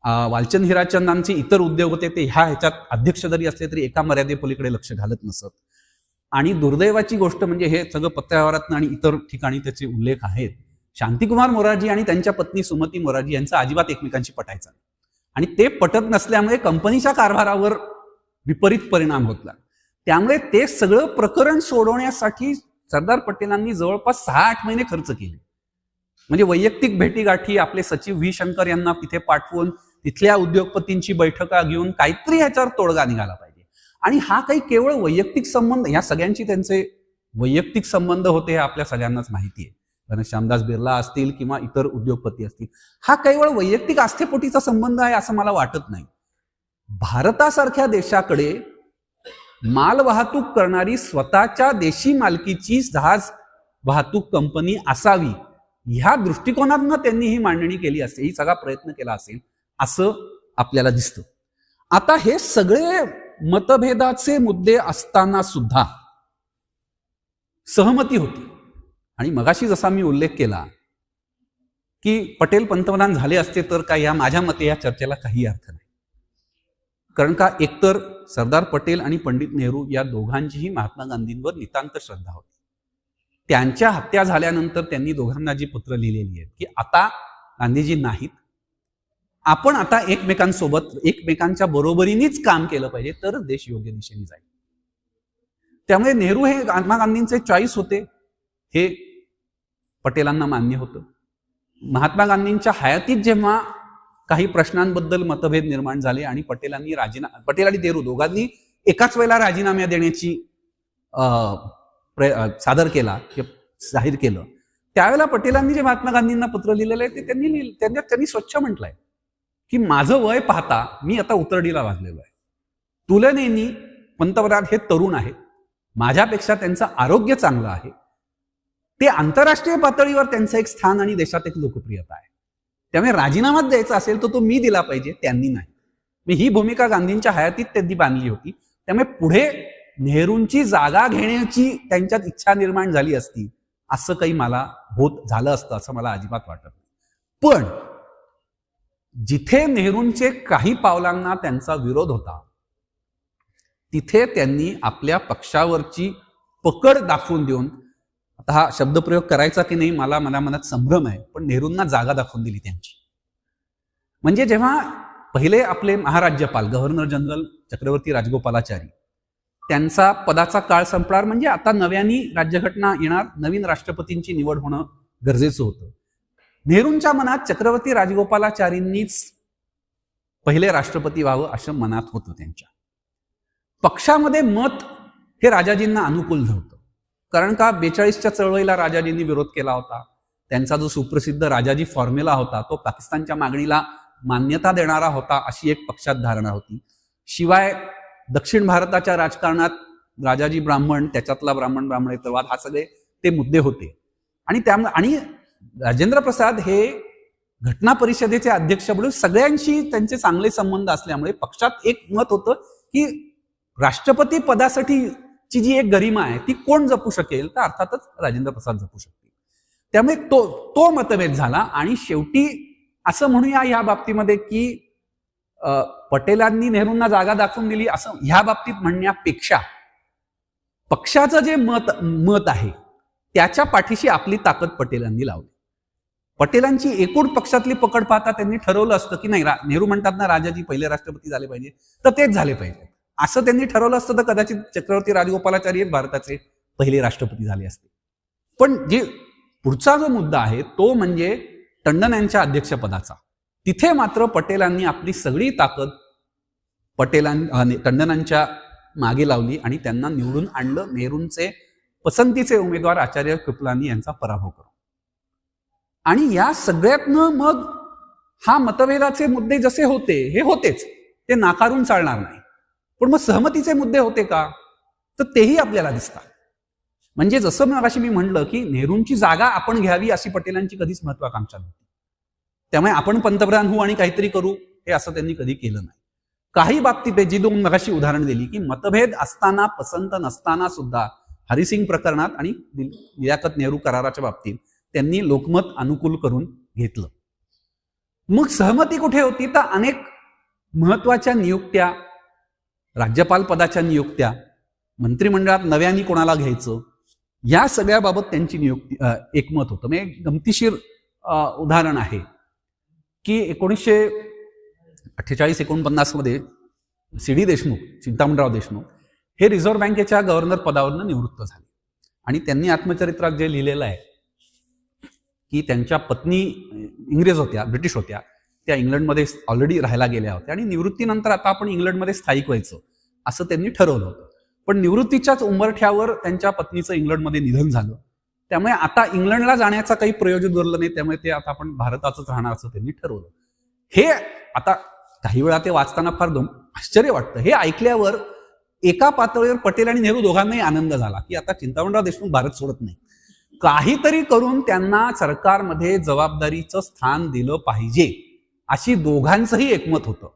वालचंद हिराचंदांचे इतर उद्योग होते, ते ह्याच्यात अध्यक्ष जरी असले तरी एका मर्यादेपलीकडे लक्ष घालत नसत. आणि दुर्दैवाची गोष्ट म्हणजे हे सगळं पत्रव्यवहारातनं आणि इतर ठिकाणी त्याचे उल्लेख आहेत, शांतिकुमार मोरारजी आणि त्यांच्या पत्नी सुमती मोरारजी यांचं अजिबात एकमेकांशी पटायचं नाही. आणि ते पटत नसल्यामुळे कंपनीच्या कारभारावर विपरीत परिणाम होतला. त्यामुळे ते सगळं प्रकरण सोडवण्यासाठी सरदार पटेलांनी जवळपास 6-8 महिने खर्च केले. म्हणजे वैयक्तिक भेटीगाठी आपले सचिव व्ही शंकर यांना तिथे पाठवून तिथल्या उद्योगपतींची बैठका घेऊन काहीतरी ह्याच्यावर तोडगा निघाला पाहिजे. आणि हा काही केवळ वैयक्तिक संबंध, या सगळ्यांची त्यांचे वैयक्तिक संबंध होते हे आपल्या सगळ्यांनाच माहिती आहे. श्यामदास बिर्ला असतील किंवा इतर उद्योगपती असतील, हा केवळ वैयक्तिक आस्थेपोटीचा संबंध आहे असं मला वाटत नाही. भारतासारख्या देशाकडे माल वाहतूक करणारी स्वतःच्या देशी मालकीची जहाज वाहतूक कंपनी असावी ह्या दृष्टिकोनातून त्यांनी ही मांडणी केली असेल, ही सगळा प्रयत्न केला असेल असं आपल्याला दिसतं. आता हे सगळे मतभेदाचे मुद्दे असताना सुद्धा सहमती होती. आणि मगाशी जसा मी उल्लेख केला की पटेल पंतप्रधान झाले असते तर काय, या माझ्या मते या चर्चेला काही अर्थ नाही. कारण का एकतर सरदार पटेल आणि पंडित नेहरू या दोघांचीही महात्मा गांधींवर नितांत श्रद्धा होती. त्यांच्या हत्या झाल्यानंतर त्यांनी दोघांना जी पत्र लिहिलेली आहेत की आता गांधीजी नाहीत, आपण आता एकमेकांसोबत एकमेकांच्या बरोबरीनेच काम केलं पाहिजे तर देश योग्य दिशेने जाईल. त्यामुळे नेहरू हे महात्मा गांधींचे चॉईस होते हे पटेलांना मान्य होतं. महात्मा गांधींच्या हयातीत जेव्हा काही प्रश्नांबद्दल मतभेद निर्माण झाले आणि पटेल आणि नेहरू दोघांनी एकाच वेळेला राजीनामा देण्याची सादर केला जाहीर केलं, त्यावेळेला पटेलांनी जे महात्मा गांधींना पत्र लिहिलेलं आहे ते त्यांनी स्वच्छ म्हटलंय की माझं वय पाहता मी आता उतरडीला वाजलेलो आहे. तुलनेने पंतप्रधान हे तरुण आहेत, माझ्यापेक्षा त्यांचं आरोग्य चांगलं आहे, ते आंतरराष्ट्रीय पातळीवर त्यांचं एक स्थान आणि देशात एक लोकप्रियता आहे. त्यामुळे राजीनामा द्यायचा असेल तर तो मी दिला पाहिजे, त्यांनी नाही. ही भूमिका गांधींच्या हयातीत त्यांनी बांधली होती. त्यामुळे पुढे नेहरूंची जागा घेण्याची त्यांच्यात इच्छा निर्माण झाली असती असं काही मला झालं असतं असं मला अजिबात वाटत नाही. पण जिथे नेहरूंचे काही पावलांना त्यांचा विरोध होता तिथे त्यांनी आपल्या पक्षावरची पकड दाखवून देऊन, आता हा शब्दप्रयोग करायचा की नाही मला मनात संभ्रम आहे, पण नेहरूंना जागा दाखवून दिली त्यांची. म्हणजे जेव्हा पहिले आपले महाराज्यपाल गव्हर्नर जनरल चक्रवर्ती राजगोपालाचारी त्यांचा पदाचा काळ संपणार, म्हणजे आता नव्याने राज्यघटना येणार, नवीन राष्ट्रपतींची निवड होणं गरजेचं होतं. नेहरूंच्या मनात चक्रवर्ती राजगोपालाचारींनीच पहिले राष्ट्रपती व्हावं असं मनात होतं. त्यांच्या पक्षामध्ये मत हे राजाजींना अनुकूल नव्हतं. कारण का 42च्या चळवळीला राजाजींनी विरोध केला होता. त्यांचा जो सुप्रसिद्ध राजाजी फॉर्म्युला होता तो पाकिस्तानच्या मागणीला मान्यता देणारा होता अशी एक पक्षात धारणा होती. शिवाय दक्षिण भारताच्या राजकारणात राजाजी ब्राह्मण, त्याच्यातला ब्राह्मणेतरवाद, हा सगळे ते मुद्दे होते. आणि राजेंद्र प्रसाद हे घटना परिषदेचे अध्यक्ष म्हणून सगळ्यांशी त्यांचे चांगले संबंध असल्यामुळे पक्षात एक मत होतं की राष्ट्रपती पदासाठीची जी एक गरिमा आहे ती कोण जपू शकेल, तर अर्थातच राजेंद्र प्रसाद जपू शकतील. त्यामुळे तो मतभेद झाला. आणि शेवटी असं म्हणूया या बाबतीमध्ये की पटेलांनी नेहरूंना जागा दाखवून दिली असं ह्या बाबतीत म्हणण्यापेक्षा पक्षाचं जे मत आहे त्याच्या पाठीशी आपली ताकद पटेलांनी लावली. पटेलांची एकूण पक्षातली पकड पाहता त्यांनी ठरवलं असतं की नाही, नेहरू म्हणतात ना राजाजी पहिले राष्ट्रपती झाले पाहिजे, तर तेच झाले पाहिजे. असं त्यांनी ठरवलं असतं तर कदाचित छत्रपती राजगोपालाचारी भारताचे पहिले राष्ट्रपती झाले असते. पण जे पुढचा जो मुद्दा आहे तो म्हणजे टंडन यांच्या अध्यक्षपदाचा. तिथे मात्र पटेलांनी आपली सगळी ताकद टंडनांच्या मागे लावली आणि त्यांना निवडून आणलं. नेहरूंचे पसंतीचे उमेदवार आचार्य कृपलानी यांचा पराभव करून. आणि या सगळ्यातनं मग हा मतभेदाचे मुद्दे जसे होते हे होतेच, ते नाकारून चालणार नाही. पण मग सहमतीचे मुद्दे होते का, तर तेही आपल्याला दिसतात. म्हणजे जसं मगाशी मी म्हणलं की नेहरूंची जागा आपण घ्यावी अशी पटेलांची कधीच महत्वाकांक्षा नव्हती. त्यामुळे आपण पंतप्रधान होऊ आणि काहीतरी करू हे असं त्यांनी कधी केलं नाही. काही बाबतीत जी दोन मगाशी उदाहरण दिली की मतभेद असताना, पसंत नसताना सुद्धा हरिसिंग प्रकरणात आणि लियाकत नेहरू कराराच्या बाबतीत त्यांनी लोकमत अनुकूल करून घेतलं. मग सहमती कुठे होती, तर अनेक महत्वाच्या नियुक्त्या, राज्यपाल पदाच्या नियुक्त्या, मंत्रिमंडळात नव्याने कोणाला घ्यायचं, या सगळ्याबाबत त्यांची एकमत होतं. म्हणजे एक गमतीशीर उदाहरण आहे की 1948-49 मध्ये सी.डी. देशमुख, चिंतामणराव देशमुख हे रिझर्व्ह बँकेच्या गव्हर्नर पदावरून निवृत्त झाले. आणि त्यांनी आत्मचरित्रात जे लिहिलेलं आहे की त्यांच्या पत्नी इंग्रज होत्या, ब्रिटिश होत्या, त्या इंग्लंडमध्ये ऑलरेडी राहायला गेल्या होत्या आणि निवृत्तीनंतर आता आपण इंग्लंडमध्ये स्थायिक व्हायचं असं त्यांनी ठरवलं होतं. पण निवृत्तीच्याच उंबरठ्यावर त्यांच्या पत्नीचं इंग्लंडमध्ये निधन झालं. त्यामुळे आता इंग्लंडला जाण्याचा काही प्रयोजन उरलं नाही. त्यामुळे ते आता आपण भारतातच राहणार असं त्यांनी ठरवलं. हे आता काही वेळा ते वाचताना फार आश्चर्य वाटतं. हे ऐकल्यावर एका पातळीवर पटेल आणि नेहरू दोघांनाही आनंद झाला की आता चिंतामणराव देशमुख भारत सोडत नाही, काहीतरी करून त्यांना सरकारमध्ये जबाबदारीचं स्थान दिलं पाहिजे अशी दोघांचंही एकमत होतं.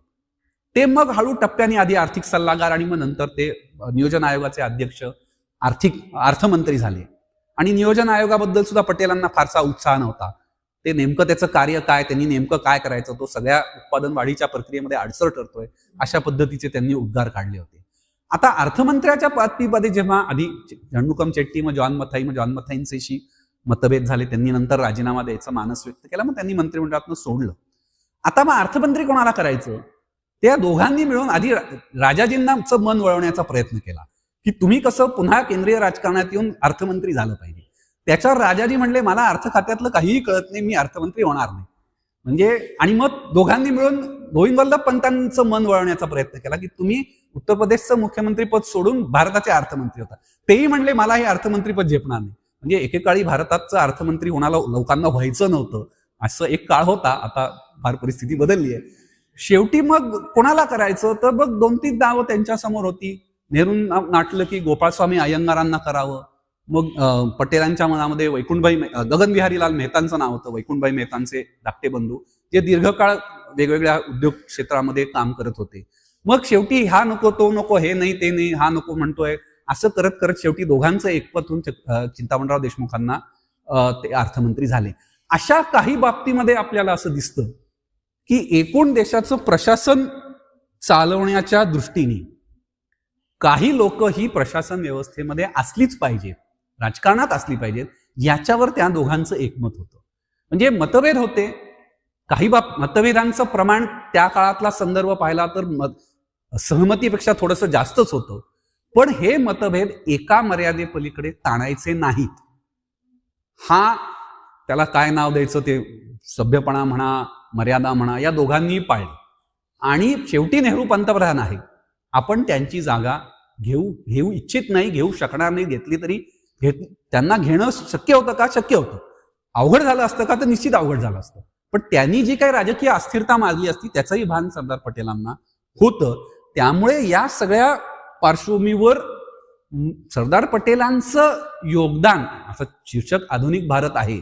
ते मग हळू टप्प्याने आधी आर्थिक सल्लागार आणि मग नंतर ते नियोजन आयोगाचे अध्यक्ष, अर्थमंत्री झाले. आणि नियोजन आयोगाबद्दल सुद्धा पटेलांना फारसा उत्साह नव्हता. ते नेमकं त्याचं कार्य काय, त्यांनी नेमकं काय करायचं, तो सगळ्या उत्पादन वाढीच्या प्रक्रियेमध्ये अडसर ठरतोय अशा पद्धतीचे त्यांनी उद्गार काढले होते. आता अर्थमंत्र्याच्या पदवीमध्ये जेव्हा आधी झंडुकम चेट्टी, मग जॉन मथाईंशी मतभेद झाले, त्यांनी नंतर राजीनामा द्यायचा मानस व्यक्त केला, मग त्यांनी मंत्रिमंडळातून सोडलं. आता मग अर्थमंत्री कोणाला करायचं, त्या दोघांनी मिळून आधी राजाजींनाचं मन वळवण्याचा प्रयत्न केला की तुम्ही कसं पुन्हा केंद्रीय राजकारणात येऊन अर्थमंत्री झालं पाहिजे. त्याच्यावर राजाजी म्हणले मला अर्थ खात्यातलं काहीही कळत नाही, मी अर्थमंत्री होणार नाही. म्हणजे आणि मग दोघांनी मिळून गोविंद वल्लभ पंतांचं मन वळवण्याचा प्रयत्न केला की तुम्ही उत्तर प्रदेशचं मुख्यमंत्री पद सोडून भारताचे अर्थमंत्री होता. तेही म्हणले मला हे अर्थमंत्री पद झेपणार नाही. म्हणजे एकेकाळी भारताचं अर्थमंत्री होणारा लोकांना व्हायचं नव्हतं असं एक काळ होता. आता फार परिस्थिती बदलली आहे. शेवटी मग कोणाला करायचं, तर मग 2-3 नावं त्यांच्या समोर होती. नेहरूंना नाटलं की गोपाळस्वामी अय्यंगारांना करावं. मग पटेलांच्या मनामध्ये गगनविहारीलाल मेहतांचं नाव होतं. वैकुंठभाई मेहतांचे धाकटे बंधू, जे दीर्घकाळ वेगवेगळ्या उद्योग क्षेत्रामध्ये काम करत होते. मग शेवटी हा नको तो नको, हे नाही ते नाही, हा नको म्हणतोय, असं करत करत शेवटी दोघांचं एकमत होऊन चिंतामणराव देशमुखांना ते अर्थमंत्री झाले. अशा काही बाबतीमध्ये आपल्याला असं दिसतं की एकूण देशाचं प्रशासन चालवण्याच्या दृष्टीने काही लोक ही प्रशासन व्यवस्थेमध्ये असलीच पाहिजेत, राजकारणात असली पाहिजेत, याच्यावर त्या दोघांचं एकमत होतं. म्हणजे मतभेद होते. काही मतभेदांचं प्रमाण त्या काळातला संदर्भ पाहिला तर सहमतीपेक्षा थोडंसं जास्तच होतं. पण हे मतभेद एका मर्यादेपलीकडे ताणायचे नाहीत. हा त्याला काय नाव द्यायचं ते सभ्यपणा म्हणा, मर्यादा म्हणा, या दोघांनीही पाळली. आणि शेवटी नेहरू पंतप्रधान आहे. आपण त्यांची जागा घेऊ इच्छित नाही, घेऊ शकणार नाही. घेतली तरी त्यांना घेणं शक्य होतं का? शक्य होतं. अवघड झालं असतं का? तर निश्चित अवघड झालं असतं. पण त्यांनी जी काही राजकीय अस्थिरता माजली असती त्याचंही भान सरदार पटेलांना होतं. त्यामुळे या सगळ्या पार्श्वभूमीवर सरदार पटेलांचं योगदान, असं शीर्षक आधुनिक भारत आहे,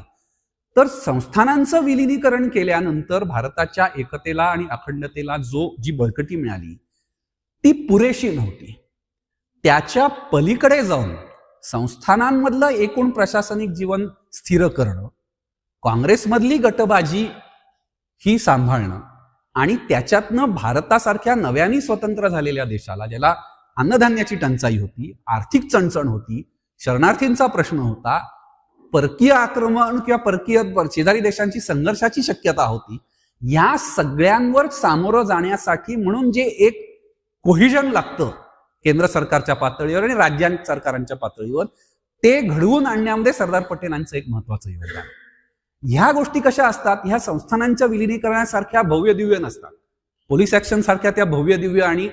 तर संस्थानांचं विलिनीकरण केल्यानंतर भारताच्या एकतेला आणि अखंडतेला जी बळकटी मिळाली ती पुरेशी नव्हती. त्याच्या पलीकडे जाऊन संस्थानांमधलं एकूण प्रशासनिक जीवन स्थिर करणं, काँग्रेसमधली गटबाजी ही सांभाळणं आणि त्याच्यातनं भारतासारख्या नव्याने स्वतंत्र झालेल्या देशाला, ज्याला अन्नधान्याची टंचाई होती, आर्थिक चणचण होती, शरणार्थींचा प्रश्न होता, परकीय आक्रमण किंवा परकीय शेजारी देशांची संघर्षाची शक्यता होती, या सगळ्यांवर सामोरं जाण्यासाठी म्हणून जे एक कोहिजन लागतं केंद्र सरकारच्या पातळीवर आणि राज्य सरकारांच्या पातळीवर, ते घडवून आणण्यामध्ये सरदार पटेलांचं एक महत्वाचं योगदान. ह्या गोष्टी कशा असतात, ह्या संस्थानांच्या विलिनीकरणासारख्या भव्य दिव्य नसतात. पोलीस ऍक्शन सारख्या त्या भव्य दिव्य आणि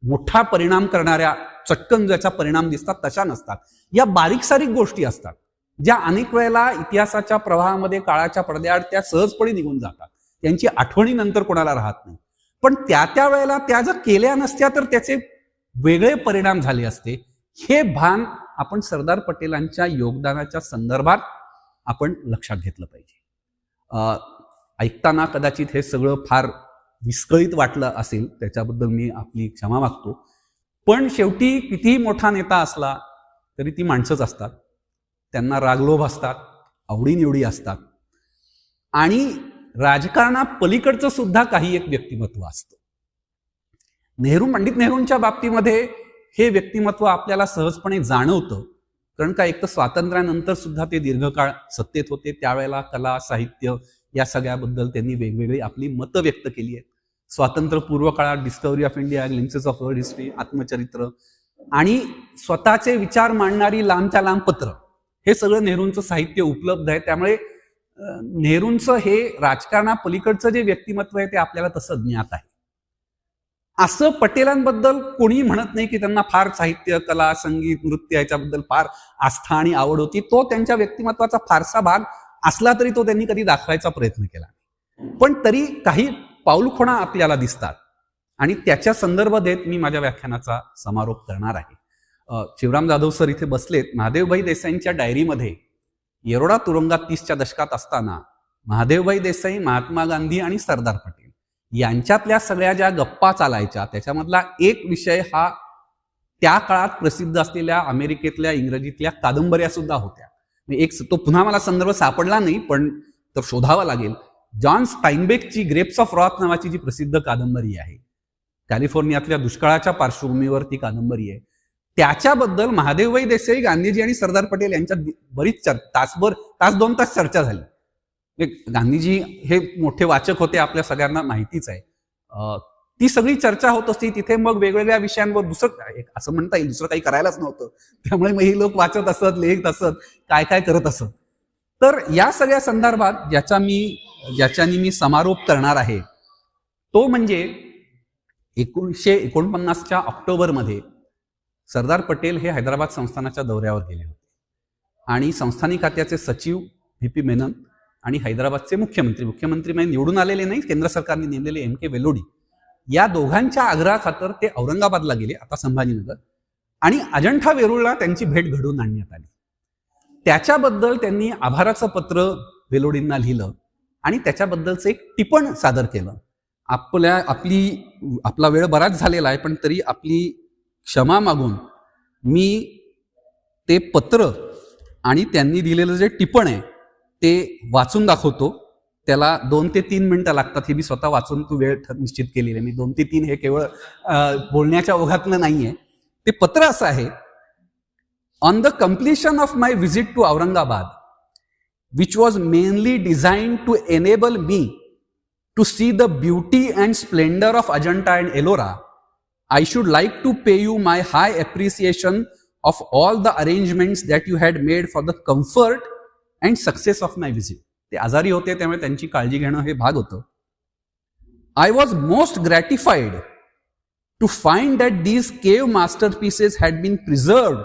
मोठा परिणाम करणाऱ्या, चटकन ज्याचा परिणाम दिसतात तशा नसतात. या बारीक सारीक गोष्टी असतात ज्या अनेक वेळेला इतिहासाच्या प्रवाहामध्ये काळाच्या पडद्याआड त्या सहजपणे निघून जातात, त्यांची आठवणी नंतर कोणाला राहत नाही. पण त्या वेळेला त्या जर केल्या नसत्या तर त्याचे वेगळे परिणाम झाले असते. हे भान आपण सरदार पटेलांच्या योगदानाच्या संदर्भात आपण लक्षात घेतलं पाहिजे. ऐकताना कदाचित हे सगळं फार विस्कळीत वाटलं असेल, त्याच्याबद्दल मी आपली क्षमा मागतो. पण शेवटी कितीही मोठा नेता असला तरी ती माणसंच असतात, त्यांना रागलोभ असतात, आवडीनिवडी असतात आणि राजकारणापलीकडचं सुद्धा काही एक व्यक्तिमत्व असतं. पंडित नेहरूंच्या बाबतीमध्ये हे व्यक्तिमत्व आपल्याला सहजपणे जाणवतं, कारण का एक तर स्वातंत्र्यानंतर सुद्धा ते दीर्घकाळ सत्तेत होते. त्यावेळेला कला, साहित्य या सगळ्याबद्दल त्यांनी वेगवेगळी आपली मतं व्यक्त केली आहेत. स्वातंत्र्यपूर्व काळात discovery of India, glimpses of world history, आत्मचरित्र आणि स्वतःचे विचार मांडणारी लांबच्या लांब पत्र, हे सगळं नेहरूंचं साहित्य उपलब्ध आहे. त्यामुळे नेहरूंचं हे राजकारणापलीकडचं जे व्यक्तिमत्व आहे ते आपल्याला तसं ज्ञात आहे. असं पटेलांबद्दल कोणी म्हणत नाही की त्यांना फार साहित्य, कला, संगीत, नृत्य याच्याबद्दल फार आस्था आणि आवड होती. तो त्यांच्या व्यक्तिमत्वाचा फारसा भाग असला तरी तो त्यांनी कधी दाखवायचा प्रयत्न केला. पण तरी काही पाऊलखुणा आपल्याला दिसतात आणि त्याच्या संदर्भ देत मी माझ्या व्याख्यानाचा समारोप करणार आहे. शिवराम जाधव सर इथे बसलेत. महादेवभाई देसाईंच्या डायरीमध्ये येरोडा तुरुंगात 30च्या दशकात असताना महादेवभाई देसाई, महात्मा गांधी आणि सरदार पटेल यांच्यातल्या सगळ्या ज्या गप्पा चालायच्या त्याच्यामधला एक विषय हा त्या काळात प्रसिद्ध असलेल्या अमेरिकेतल्या इंग्रजीतल्या कादंबऱ्या सुद्धा होत्या. एक तो पुन्हा मला संदर्भ सापडला नाही, पण तर शोधावा लागेल. जॉन स्टाईनबेकची ग्रेप्स ऑफ रॉथ नावाची जी प्रसिद्ध कादंबरी आहे, कॅलिफोर्नियातल्या दुष्काळाच्या पार्श्वभूमीवर ती कादंबरी आहे, त्याच्याबद्दल महादेवभाई देसाई, गांधीजी आणि सरदार पटेल यांच्यात बरीच तास 2 तास चर्चा झाली. गांधीजी हे मोठे वाचक होते, आपल्या सगळ्यांना माहितीच आहे. ती सगळी चर्चा होत असती तिथे. मग वेगवेगळ्या विषयांवर असं म्हणता येईल दुसरं काही करायलाच नव्हतं, त्यामुळे मग हे लोक वाचत असत, लिहित असत, काय काय करत असत. तर या सगळ्या संदर्भात ज्याच्यानी मी समारोप करणार आहे तो म्हणजे 1949च्या ऑक्टोबरमध्ये सरदार पटेल हे हैदराबाद संस्थानाच्या दौऱ्यावर गेले होते आणि संस्थानी खात्याचे सचिव व्ही.पी. मेनन आणि हैदराबादचे मुख्यमंत्री म्हणजे निवडून आलेले नाही, केंद्र सरकारने नेमलेले M.K. वेलोडी, या दोघांच्या आग्रहाखातर ते औरंगाबादला गेले, आता संभाजीनगर, आणि अजंठा वेरूळला त्यांची भेट घडवून आणण्यात आली. त्याच्याबद्दल त्यांनी आभाराचं पत्र वेलोडींना लिहिलं आणि त्याच्याबद्दलचं एक टिपण सादर केलं. आपला वेळ बराच झालेला आहे, पण तरी आपली क्षमा मागून मी ते पत्र आणि त्यांनी दिलेलं जे टिपण आहे ते वाचून दाखवतो. त्याला 2 ते 3 मिनिटं लागतात. हे मी स्वतः वाचून तू वेळ निश्चित केलेली आहे. मी 2 ते 3 हे केवळ बोलण्याच्या ओघातलं नाहीये. ते पत्र असं आहे: on the completion of my visit to Aurangabad, which was mainly designed to enable me to see the beauty and splendor of Ajanta and Ellora, I should like to pay you my high appreciation of all the arrangements that you had made for the comfort and success of my visit. ते आजारी होते, त्यामुळे त्यांची काळजी घेणं हे भाग होतं. I was most gratified to find that these cave masterpieces had been preserved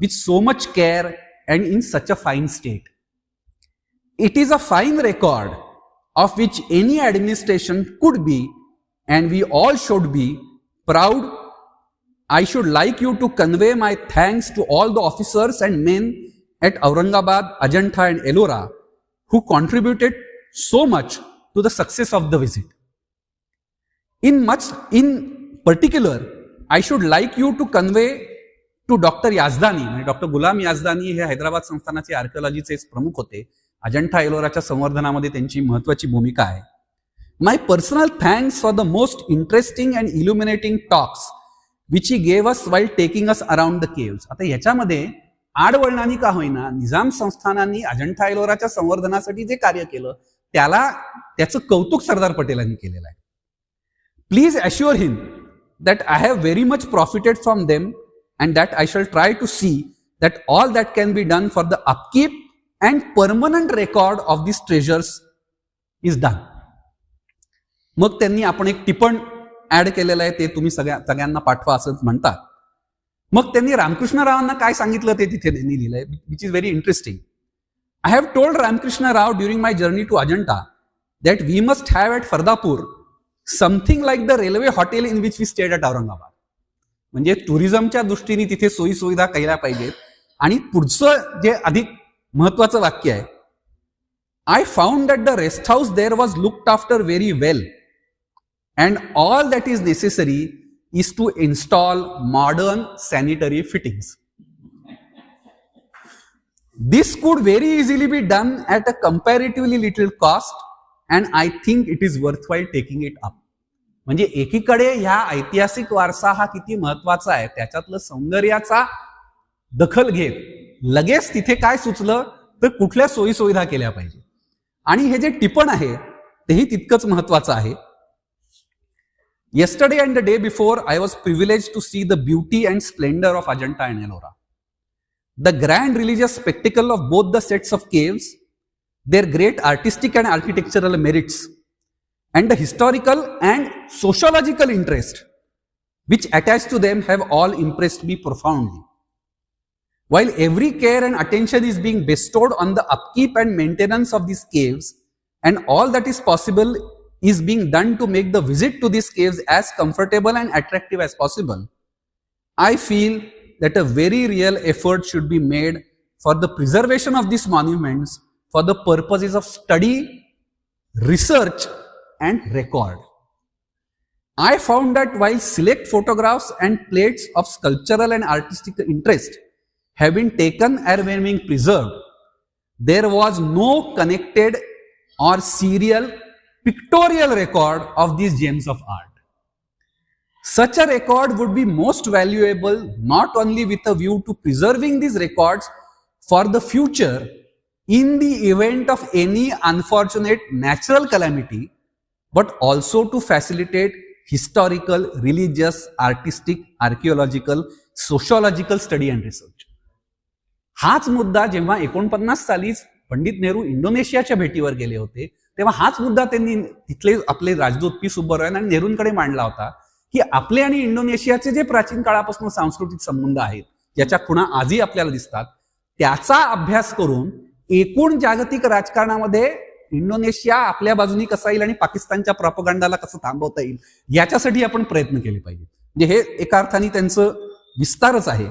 with so much care and in such a fine state. It is a fine record of which any administration could be, and we all should be, proud. I should like you to convey my thanks to all the officers and men at Aurangabad, Ajanta and Ellora who contributed so much to the success of the visit. In particular, I should like you to convey to doctor Yazdani, म्हणजे doctor गुलाम Yazdani हे हैदराबाद संस्थानाचे आर्किओलॉजीचे प्रमुख होते. अजंठा एलोराच्या संवर्धनामध्ये त्यांची महत्वाची भूमिका आहे. My personal thanks for the most interesting and illuminating talks which he gave us while taking us around the caves. आता याच्यामध्ये आडवळणानी का होईना निजाम संस्थानांनी अजंठा एलोराच्या संवर्धनासाठी जे कार्य केलं त्याचं कौतुक सरदार पटेलांनी केलेलं आहे. Please assure him that I have very much profited from them and that I shall try to see that all that can be done for the upkeep and permanent record of this treasures is done. मग त्यांनी आपण एक टिपण add केलेलं आहे, ते तुम्ही सगळ्यांना पाठवा असं म्हणतात. मग त्यांनी रामकृष्ण रावांना काय सांगितलं ते तिथे त्यांनी लिहिलंय, which is very interesting. I have told Ramakrishna Rao during my journey to Ajanta that we must have at Fardapur something like the railway hotel in which we stayed at Aurangabad. म्हणजे टुरिझमच्या दृष्टीने तिथे सोयी सुविधा केल्या पाहिजेत. आणि पुढचं जे अधिक महत्वाचं वाक्य आहे, I found that the rest house there was looked after very well and all that is necessary is to install modern sanitary fittings. This could very easily be done at a comparatively little cost and I think it is worthwhile taking it up. म्हणजे एकीकडे ह्या ऐतिहासिक वारसा हा किती महत्वाचा आहे त्याच्यातलं सौंदर्याचा दखल घेत लगेच तिथे काय सुचलं तर कुठल्या सोयी सुविधा केल्या पाहिजे. आणि हे जे टिपण आहे तेही तितकंच महत्वाचं आहे. Yesterday and the day before I was privileged to see the beauty and splendor of Ajanta and Ellora. The grand religious spectacle of both the sets of caves, their great artistic and architectural merits, and the historical and sociological interest which attach to them have all impressed me profoundly. While every care and attention is being bestowed on the upkeep and maintenance of these caves, and all that is possible is being done to make the visit to these caves as comfortable and attractive as possible, I feel that a very real effort should be made for the preservation of these monuments for the purposes of study, research, and record. I found that while select photographs and plates of sculptural and artistic interest have been taken and were being preserved, there was no connected or serial pictorial record of these gems of art. Such a record would be most valuable not only with a view to preserving these records for the future in the event of any unfortunate natural calamity, but also to facilitate historical, religious, artistic, archaeological, sociological study and research. हाच मुद्दा जेव्हा 49 सालीच पंडित नेहरू इंडोनेशियाच्या भेटीवर गेले होते तेव्हा हाच मुद्दा त्यांनी तिथले आपले राजदूत पी सुब्बरायन आणि नेहरूंकडे मांडला होता की आपले आणि इंडोनेशियाचे जे प्राचीन काळापासून सांस्कृतिक संबंध आहेत ज्याच्या खुणा आजही आपल्याला दिसतात त्याचा अभ्यास करून एकूण जागतिक राजकारणामध्ये इंडोनेशिया आपल्या बाजूनी कसा येईल आणि पाकिस्तानच्या प्रोपगंडाला कसं थांबवता येईल याच्यासाठी आपण प्रयत्न केले पाहिजे. म्हणजे हे एका अर्थाने त्यांचं विस्तारच आहे.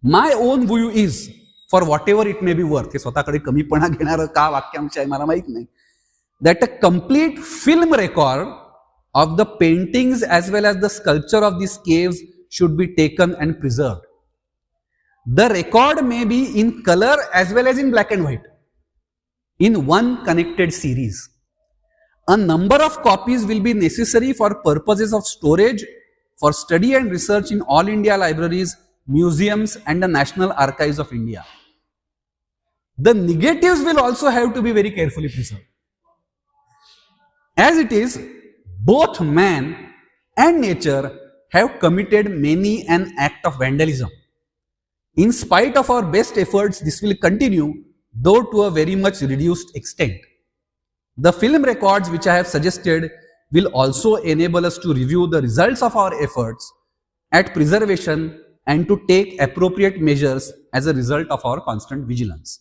My own view is for whatever it may be worth, हे स्वतःकडे कमीपणा घेणारं का वाक्यांश आहे मला माहित नाही, that a complete film record of the paintings as well as the sculpture of these caves should be taken and preserved. The record may be in color as well as in black and white in one connected series. A number of copies will be necessary for purposes of storage, for study and research in all India libraries, museums and the National Archives of India. The negatives will also have to be very carefully preserved. As it is, both man and nature have committed many an act of vandalism. In spite of our best efforts, this will continue, though to a very much reduced extent. The film records which I have suggested will also enable us to review the results of our efforts at preservation and to take appropriate measures as a result of our constant vigilance.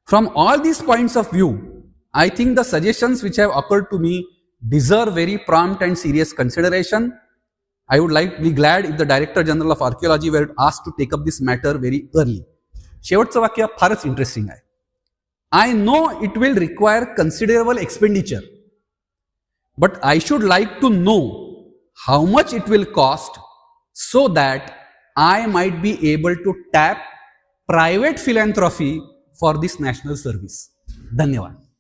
From all these points of view, I think the suggestions which have occurred to me deserve very prompt and serious consideration. I would like to be glad if the Director General of Archaeology were asked to take up this matter very early. शेवटचं वाक्य फारच interesting आहे. I know it will require considerable expenditure, but I should like to know how much it will cost so that I might be able to tap private philanthropy for this national service. धन्यवाद.